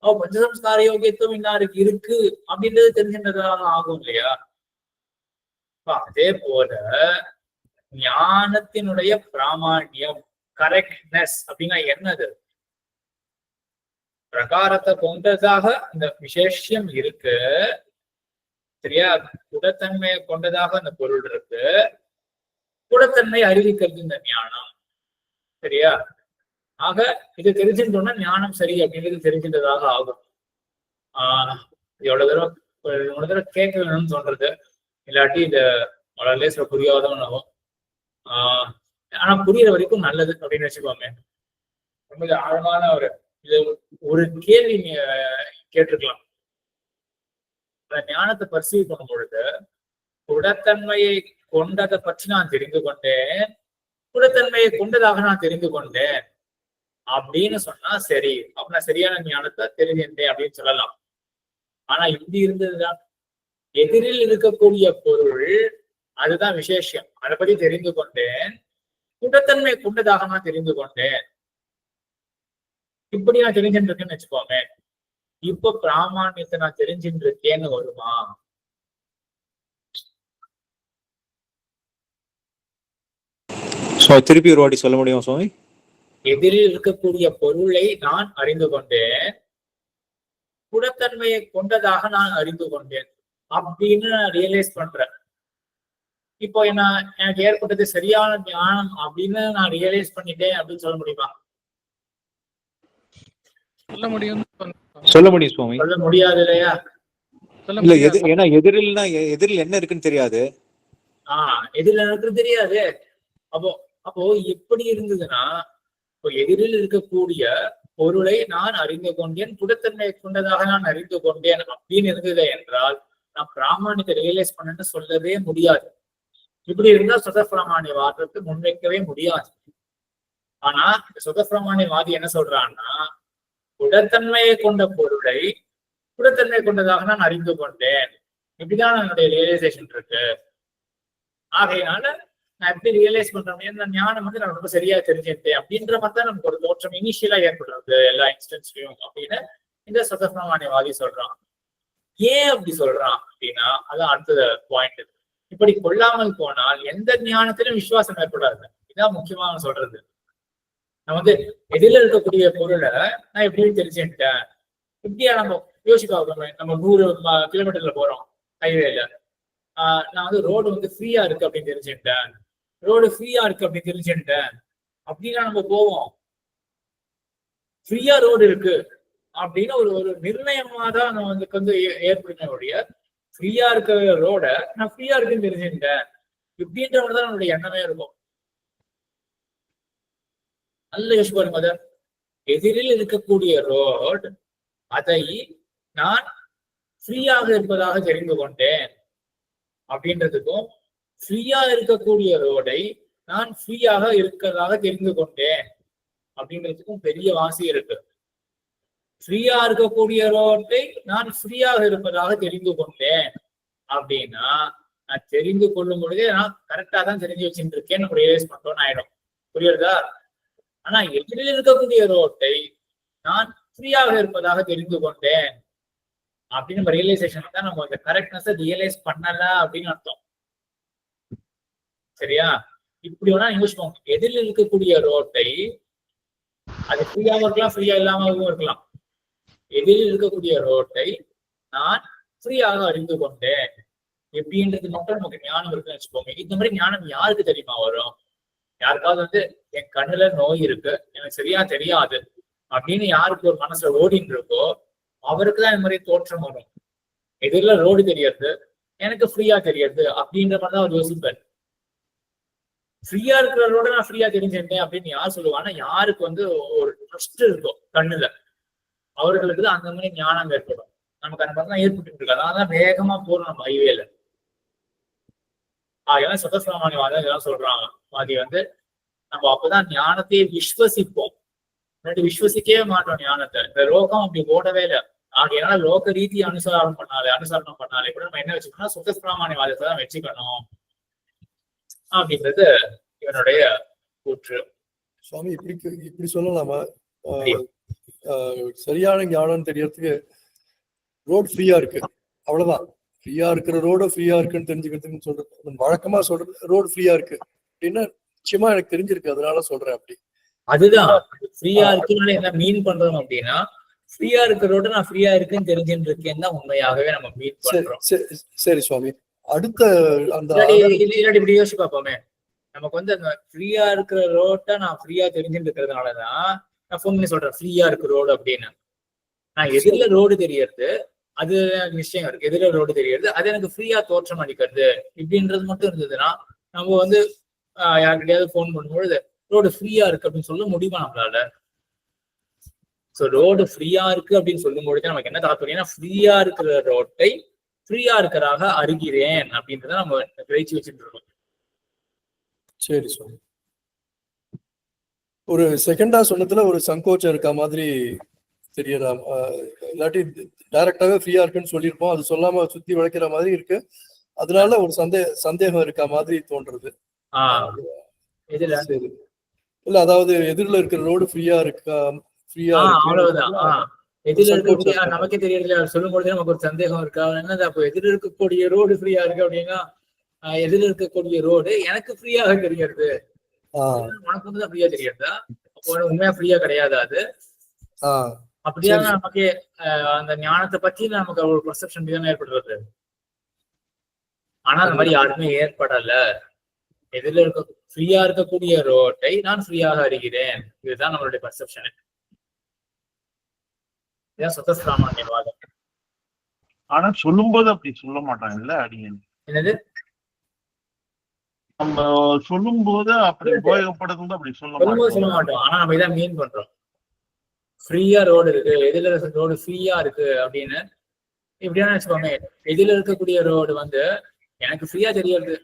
S1: பஞ்சசம்ஸ்கார யோகியத்துவம் இன்னாருக்கு இருக்கு அப்படின்றது தெரிஞ்சின்றதாக ஆகும் இல்லையா? அதே போல ஞானத்தினுடைய பிராமணியம் கரெக்ட்னஸ் அப்படின்னா என்னது? பிரகாரத்தை கொண்டதாக இந்த விசேஷம் இருக்கு. சரியா? குடத்தன்மையை கொண்டதாக அந்த பொருள் இருக்கு. குடத்தன்மை அறிவிக்கிறது இந்த ஞானம். சரியா? ஆக இது தெரிஞ்சுட்டோம்னா ஞானம் சரி அப்படின்றது தெரிஞ்சின்றதாக ஆகும். எவ்வளவு தூரம் ஒரு தடவை கேட்க வேணும்னு சொல்றது, இல்லாட்டி இது லேசில் புரியாதவனாகும். ஆனா புரியுற வரைக்கும் நல்லது அப்படின்னு வச்சுக்கோங்க. ரொம்ப ஆழமான ஒரு கேள்வி கேட்டிருக்கலாம். ஞானத்தை பர்சீவ் பண்ணும் பொழுது குடத்தன்மையை கொண்டதை பற்றி நான் தெரிந்து கொண்டேன், குடத்தன்மையை கொண்டதாக நான் தெரிந்து கொண்டேன் அப்படின்னு சொன்னா சரி, அப்ப நான் சரியான ஞானத்தை தெரிஞ்சிருந்தேன் அப்படின்னு சொல்லலாம். ஆனா இப்படி இருந்ததுதான், எதிரில் இருக்கக்கூடிய பொருள் அதுதான் விசேஷம், அதை பத்தி தெரிந்து கொண்டேன், குடத்தன்மை கொண்டதாக நான் தெரிந்து கொண்டேன், இப்படி நான் தெரிஞ்சுட்டு இருக்கேன்னு வச்சுக்கோங்க. இப்ப பிராமணியத்தை நான் தெரிஞ்சுட்டு இருக்கேன்னு வருமா?
S3: திருப்பி ஒரு வாட்டி சொல்ல முடியும் சுவாமி?
S1: எதிரில் இருக்கக்கூடிய பொருளை நான் அறிந்து கொண்டேன், குடத்தன்மையை கொண்டதாக நான் அறிந்து கொண்டேன் அப்படின்னு நான் ரியலைஸ் பண்றேன். இப்போ எனக்கு ஏற்பட்டது சரியான ஞானம் அப்படின்னு நான் ரியலைஸ் பண்ணிட்டேன் அப்படின்னு சொல்ல முடியுமா?
S5: சொல்ல முடியும்
S3: சுவாமி.
S1: சொல்ல முடியாது இல்லையா?
S3: இல்ல, ஏன்னா எதிரில் என்ன இருக்குன்னு தெரியாது.
S1: எதிரில் இருக்குன்னு தெரியாது. அப்போ எப்படி இருந்ததுன்னா, இப்போ எதிரில் இருக்கக்கூடிய பொருளை நான் அறிந்து கொண்டேன், குடத்தன்மையை கொண்டதாக நான் அறிந்து கொண்டேன் அப்படின்னு இருந்தது என்றால் நான் பிராமணியத்தை ரியலைஸ் பண்ணேன்னு சொல்லவே முடியாது. இப்படி இருந்தா சுதப்பிரமாணியவாதத்தை முன்வைக்கவே முடியாது. ஆனா சுதப்பிரமாணியவாதி என்ன சொல்றான்னா, குடத்தன்மையை கொண்ட பொருளை குடத்தன்மை கொண்டதாக நான் அறிந்து கொண்டேன், இப்படிதான் என்னுடைய ரியலைசேஷன் இருக்கு. ஆகையினால நான் எப்படி ரியலைஸ் பண்றேன், இந்த ஞானம் நான் ரொம்ப சரியா தெரிஞ்சுட்டேன் அப்படின்ற மாதிரி தான் நமக்கு ஒரு தோற்றம் இனிஷியலா ஏற்படுறது எல்லா இன்ஸ்டன்ஸ்லயும் அப்படின்னு இந்த சுதப்பிரமாணியவாதி சொல்றான். ஏன் அப்படி சொல்றான் அப்படின்னா, அதான் அடுத்த பாயிண்ட். இப்படி கொள்ளாமல் போனால் எந்த ஞானத்திலும் விசுவாசம் ஏற்படாது. இதுதான் முக்கியமா சொல்றது. நான் எதிரில் இருக்கக்கூடிய பொருளை நான் எப்படியும் தெரிஞ்சுட்டேன். இப்படியா நம்ம யோசிப்பாங்க. நம்ம 100 கிலோமீட்டர்ல போறோம் ஹைவேல, நான் ரோடு ஃப்ரீயா இருக்கு அப்படின்னு தெரிஞ்சுட்டேன், ரோடு ஃப்ரீயா இருக்கு அப்படின்னு தெரிஞ்சுட்டேன் அப்படின்னா நம்ம போவோம். ஃப்ரீயா ரோடு இருக்கு அப்படின்னு ஒரு நிர்ணயமா தான் நம்ம ஏற்படுத்த முடிய, ஃப்ரீயா இருக்கிற ரோட நான் ஃப்ரீயா இருக்குன்னு தெரிஞ்சுட்டேன் இப்படின்ற மாதிரிதான் நம்மளுடைய எண்ணமே இருக்கும். நல்ல யோசிச்சு பாருங்க. எதிரில் இருக்கக்கூடிய ரோடு அதை நான் ஃப்ரீயாக இருப்பதாக தெரிந்து கொண்டேன் அப்படின்றதுக்கும், ஃப்ரீயா இருக்கக்கூடிய ரோடை நான் ஃப்ரீயாக இருக்கிறதாக தெரிந்து கொண்டேன் அப்படின்றதுக்கும் பெரிய வாசி இருக்கு. ஃப்ரீயா இருக்கக்கூடிய ரோட்டை நான் ஃப்ரீயாக இருப்பதாக தெரிந்து கொண்டேன் அப்படின்னா, நான் தெரிந்து கொள்ளும் பொழுதே நான் கரெக்டா தான் தெரிஞ்சு வச்சுட்டு இருக்கேன் நம்ம ரியலைஸ் பண்றோம்னு ஆயிடும். புரியுறதா? ஆனா எதிரில் இருக்கக்கூடிய ரோட்டை நான் ஃப்ரீயாக இருப்பதாக தெரிந்து கொண்டேன் அப்படின்னு நம்ம ரியலைசேஷன் தான் நம்ம அந்த கரெக்ட்னஸை ரியலைஸ் பண்ணல அப்படின்னு அர்த்தம். சரியா? இப்படி வேணா யோசிப்போம். எதிரில் இருக்கக்கூடிய ரோட்டை அது ஃப்ரீயாகவும் இருக்கலாம், ஃப்ரீயா இல்லாமவும் இருக்கலாம். எதிரில் இருக்கக்கூடிய ரோட்டை நான் ஃப்ரீயாக அறிந்து கொண்டேன் எப்படின்றது மட்டும் நமக்கு ஞானம் இருக்குன்னு வச்சுக்கோங்க. இந்த மாதிரி ஞானம் யாருக்கு தெரியுமா வரும்? யாருக்காவது என் கண்ணுல நோய் இருக்கு, எனக்கு சரியா தெரியாது அப்படின்னு யாருக்கு ஒரு மனசுல ஓடின்னு இருக்கோ அவருக்குதான் இந்த மாதிரி தோற்றம் வரும். எதிரில ரோடு தெரியறது, எனக்கு ஃப்ரீயா தெரியறது அப்படின்ற மாதிரிதான் அவர் யோசிப்பார். ஃப்ரீயா இருக்கிற ரோட நான் ஃப்ரீயா தெரிஞ்சுட்டேன் அப்படின்னு யார் சொல்லுவாங்கன்னா, யாருக்கு ஒரு ட்ரஸ்ட் இருக்கும் கண்ணுல, அவர்களுக்கு தான் அந்த மாதிரி ஞானம் ஏற்படும். நமக்கு அந்த மாதிரிதான் ஏற்பட்டு இருக்கு. அதனாலதான் வேகமா போறோம் நம்ம ஹைவேல. அதெல்லாம் சுதப்பிரமாணியவாதம் இதெல்லாம் சொல்றாங்க. அது நம்ம அப்பதான் ஞானத்தையே விஸ்வசிப்போம். விஸ்வசிக்கவே மாட்டோம் ஞானத்தை. இந்த லோகம் அப்படி ஓடவே இல்லை. ஆகையால லோக ரீதி அனுசரணம் பண்ணாலே கூட நம்ம என்ன வச்சுக்கணும், சுதப்பிரமாணியவாதத்தை தான் வச்சுக்கணும் அப்படின்றது இவனுடைய கூற்று.
S7: சுவாமி இப்படி சொல்லலாமா? சரியான ஞானம் தெரியறதுக்கு ரோடு ஃப்ரீயா இருக்கு, அவ்வளவுதான். ஃப்ரீயா இருக்கிற ரோடு ஃப்ரீயா இருக்குன்னு தெரிஞ்சுக்கிறதுக்கு சொல்றது வழக்கமா சொல்றது. ரோடு ஃப்ரீயா இருக்கு அப்படின்னா நிச்சயமா எனக்கு தெரிஞ்சிருக்கு, அதனால சொல்றேன். அப்படி அதுதான்
S1: ஃப்ரீயா இருக்குன்னு என்ன மீன் பண்றோம் அப்படின்னா, ஃப்ரீயா இருக்கிற ரோடு நான் ஃப்ரீயா இருக்குன்னு தெரிஞ்சுட்டு இருக்கேன்னு தான் உண்மையாகவே நம்ம மீன் பண்றோம்.
S7: சரி சுவாமி, அடுத்த அந்த
S1: இப்படி யோசிச்சு பார்ப்போமே. நமக்கு அந்த ஃப்ரீயா இருக்கிற ரோட்டை நான் ஃப்ரீயா தெரிஞ்சுட்டு இருக்கிறதுனாலதான் நான் ஃபோன் பண்ணி சொல்றேன் ஃப்ரீயா இருக்கு ரோடு அப்படின்னு. நான் எதிரில ரோடு தெரியறது, அது எனக்கு நிச்சயம் இருக்கு. எதிர ரோடு தெரியுது, அது எனக்கு ஃப்ரீயா தோற்றம் அளிக்கிறது இப்படின்றது மட்டும் இருந்ததுன்னா நம்ம வந்து யாருக்கிட்டையாவது ஃபோன் பண்ணும்பொழுது ரோடு ஃப்ரீயா இருக்கு அப்படின்னு சொல்ல முடியுமா நம்மளால? ஸோ ரோடு ஃப்ரீயா இருக்கு அப்படின்னு சொல்லும் பொழுது நமக்கு என்ன தாற்பயம்னா, ஃப்ரீயா இருக்கிற ரோட்டை ஃப்ரீயா இருக்கிறாக அறிகிறேன் அப்படின்றத நம்ம கிரகிச்சு வச்சுட்டு இருக்கோம்.
S7: சரி சுவாமி. ஒரு செகண்டா சொன்னதுல ஒரு சங்கோச்சம் இருக்க மாதிரி தெரியறா, இல்லாட்டி டைரக்டாவே ஃப்ரீயா இருக்குன்னு சொல்லியிருப்போம், அது சொல்லாம சுத்தி வளைக்கிற மாதிரி இருக்கு. அதனால ஒரு சந்தேகம் இருக்க மாதிரி தோன்றது.
S1: இதுல
S7: சரி இல்ல, அதாவது எதிரில இருக்கிற ரோடு ஃப்ரீயா இருக்கா, ஃப்ரீயா
S1: அவ்வளவுதான். எதிர இருக்கக்கூடிய நமக்கே தெரியல சொல்லும் பொழுது நமக்கு ஒரு சந்தேகம் இருக்கா, என்னது அப்போ எதிர இருக்கக்கூடிய ரோடு ஃப்ரீயா இருக்கு அப்படின்னா எதிர இருக்கக்கூடிய ரோடு எனக்கு ஃப்ரீயாக தெரிகிறது, உனக்கு வந்து ஃப்ரீயா தெரியாதா? அப்போ உண்மையா ஃப்ரீயா கிடையாது அது. அப்படியா நமக்கு அந்த ஞானத்தை பத்தி நமக்கு ஒரு பர்செப்ஷன் தானே ஏற்படுறது. ஆனா அந்த மாதிரி யாருமே ஏற்படல. எதிர இருக்க ஃப்ரீயா இருக்கக்கூடிய ரோட்டை நான் ஃப்ரீயாக அறிகிறேன், இதுதான் நம்மளுடைய பர்செப்ஷன். இதுதான் சுத்தப்பிராமணியவாதம்.
S9: ஆனா சொல்லும் போது அப்படி சொல்ல மாட்டாங்கல்ல அடியன்.
S1: என்னது?
S9: நம்ம சொல்லும் போது அப்படி உபயோகப்படுறது அப்படி சொல்ல
S1: மாட்டோம். ஆனா நம்ம இதான் மீன் பண்றோம். ஃப்ரீயா ரோடு இருக்கு, எதில இருக்க ரோடு ஃப்ரீயா இருக்கு அப்படின்னு இப்படியான வச்சுக்கோங்க. எதில இருக்கக்கூடிய ரோடு வந்து எனக்கு ஃப்ரீயா தெரியாது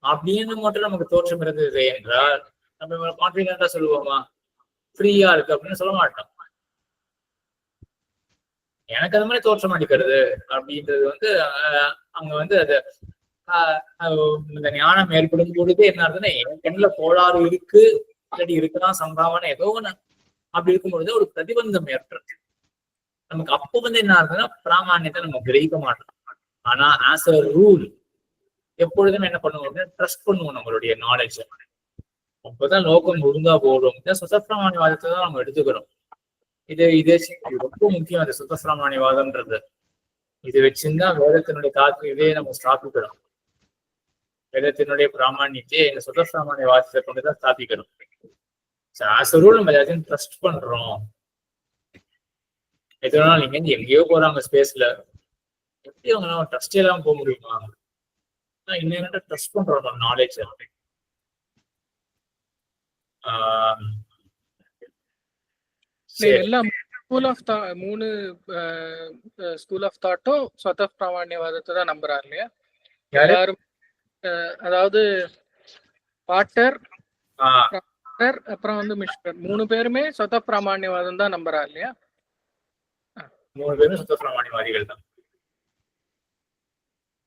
S1: அப்படின்னு மட்டும் நமக்கு தோற்றம் இருந்தது என்றால் நம்ம கான்ஃபிடென்ட்டா சொல்லுவோமா ஃப்ரீயா இருக்கு அப்படின்னு? சொல்ல மாட்டோம். எனக்கு அந்த மாதிரி தோற்றம் அளிக்கிறது அப்படின்றது வந்து அங்க வந்து அது இந்த ஞானம் ஏற்படும் பொழுது என்ன ஆகுதுன்னா, என் கண்ணுல கோளாறு இருக்கு இல்லாட்டி இருக்கலாம் சம்பாவனை ஏதோ ஒண்ணு அப்படி இருக்கும் பொழுது ஒரு பிரதிபந்தம் ஏற்படுறது நமக்கு. அப்போ வந்து என்ன ஆகுதுன்னா பிராமான்யத்தை நம்ம கிரகிக்க மாட்டோம். ஆனா ஆஸ் அ ரூல் எப்பொழுதுமே என்ன பண்ணுவோம் அப்படின்னா ட்ரஸ்ட் பண்ணுவோம் நம்மளுடைய நாலேஜ். அப்பதான் லோகம் ஒழுங்கா போடும். சுத்தப்பிரமாணியவாதத்தை தான் நம்ம எடுத்துக்கிறோம். இது ரொம்ப முக்கியம். அது சுத்தப்பிரமாணியவாதம்ன்றது இது வச்சிருந்தா வேதத்தினுடைய இதே நம்ம ஸ்தாபிக்கிறோம். வேதத்தினுடைய பிராமணியத்தை இந்த சுத்தப்பிரமாணியவாதத்தை கொண்டுதான் ஸ்தாபிக்கிறோம். நம்ம எல்லாத்தையும் ட்ரஸ்ட் பண்றோம். எதுனா நீங்க வந்து எங்கேயோ போறாங்க ஸ்பேஸ்ல, எப்படி அவங்க ட்ரஸ்ட் எல்லாம் போக முடியுமா? இன்னும் ட்ரஸ்ட் பண்றோம் நாலேஜ்.
S5: எல்லாம் மூணு ஸ்கூல் ஆஃப் தாட்டும் சொத பிராமணியவாதத்தை தான் நம்புறாரு இல்லையா எல்லாரும்? அதாவது பாட்டர், அப்புறம் வந்து மிஸ்டர், 3 பேருமே சொத பிராமணியவாதம் தான் நம்புறாரு இல்லையா?
S1: 3 பேரும் சுத்த பிராமணியவாதிகள் தான்.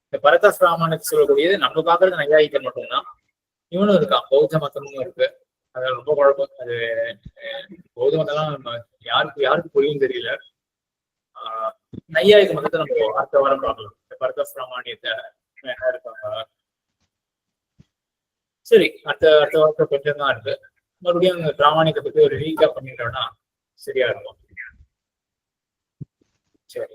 S1: இந்த பரத பிராமணத்தை சொல்லக்கூடியது நம்ம பாக்குறது நையாயிக்கர் மட்டும்தான். இவனும் இருக்கான், பௌத்த மதமும் இருக்கு. அது ரொம்ப குழப்பம். அது பௌத்த மதம்லாம் யாருக்கு புரியும் தெரியல. நையாயிக்க மதத்தை நம்ம அடுத்த வாரம் பார்க்கலாம். இந்த பரத பிராமணியத்தை என்ன இருக்காங்க. சரி, அடுத்த வாரத்தை கொஞ்சம் தான் இருக்கு. மறுபடியும் அந்த பிராமணியத்தை பத்தி ஒரு ரீகேப் பண்ணிட்டோம்னா சரியா இருக்கும். சரி.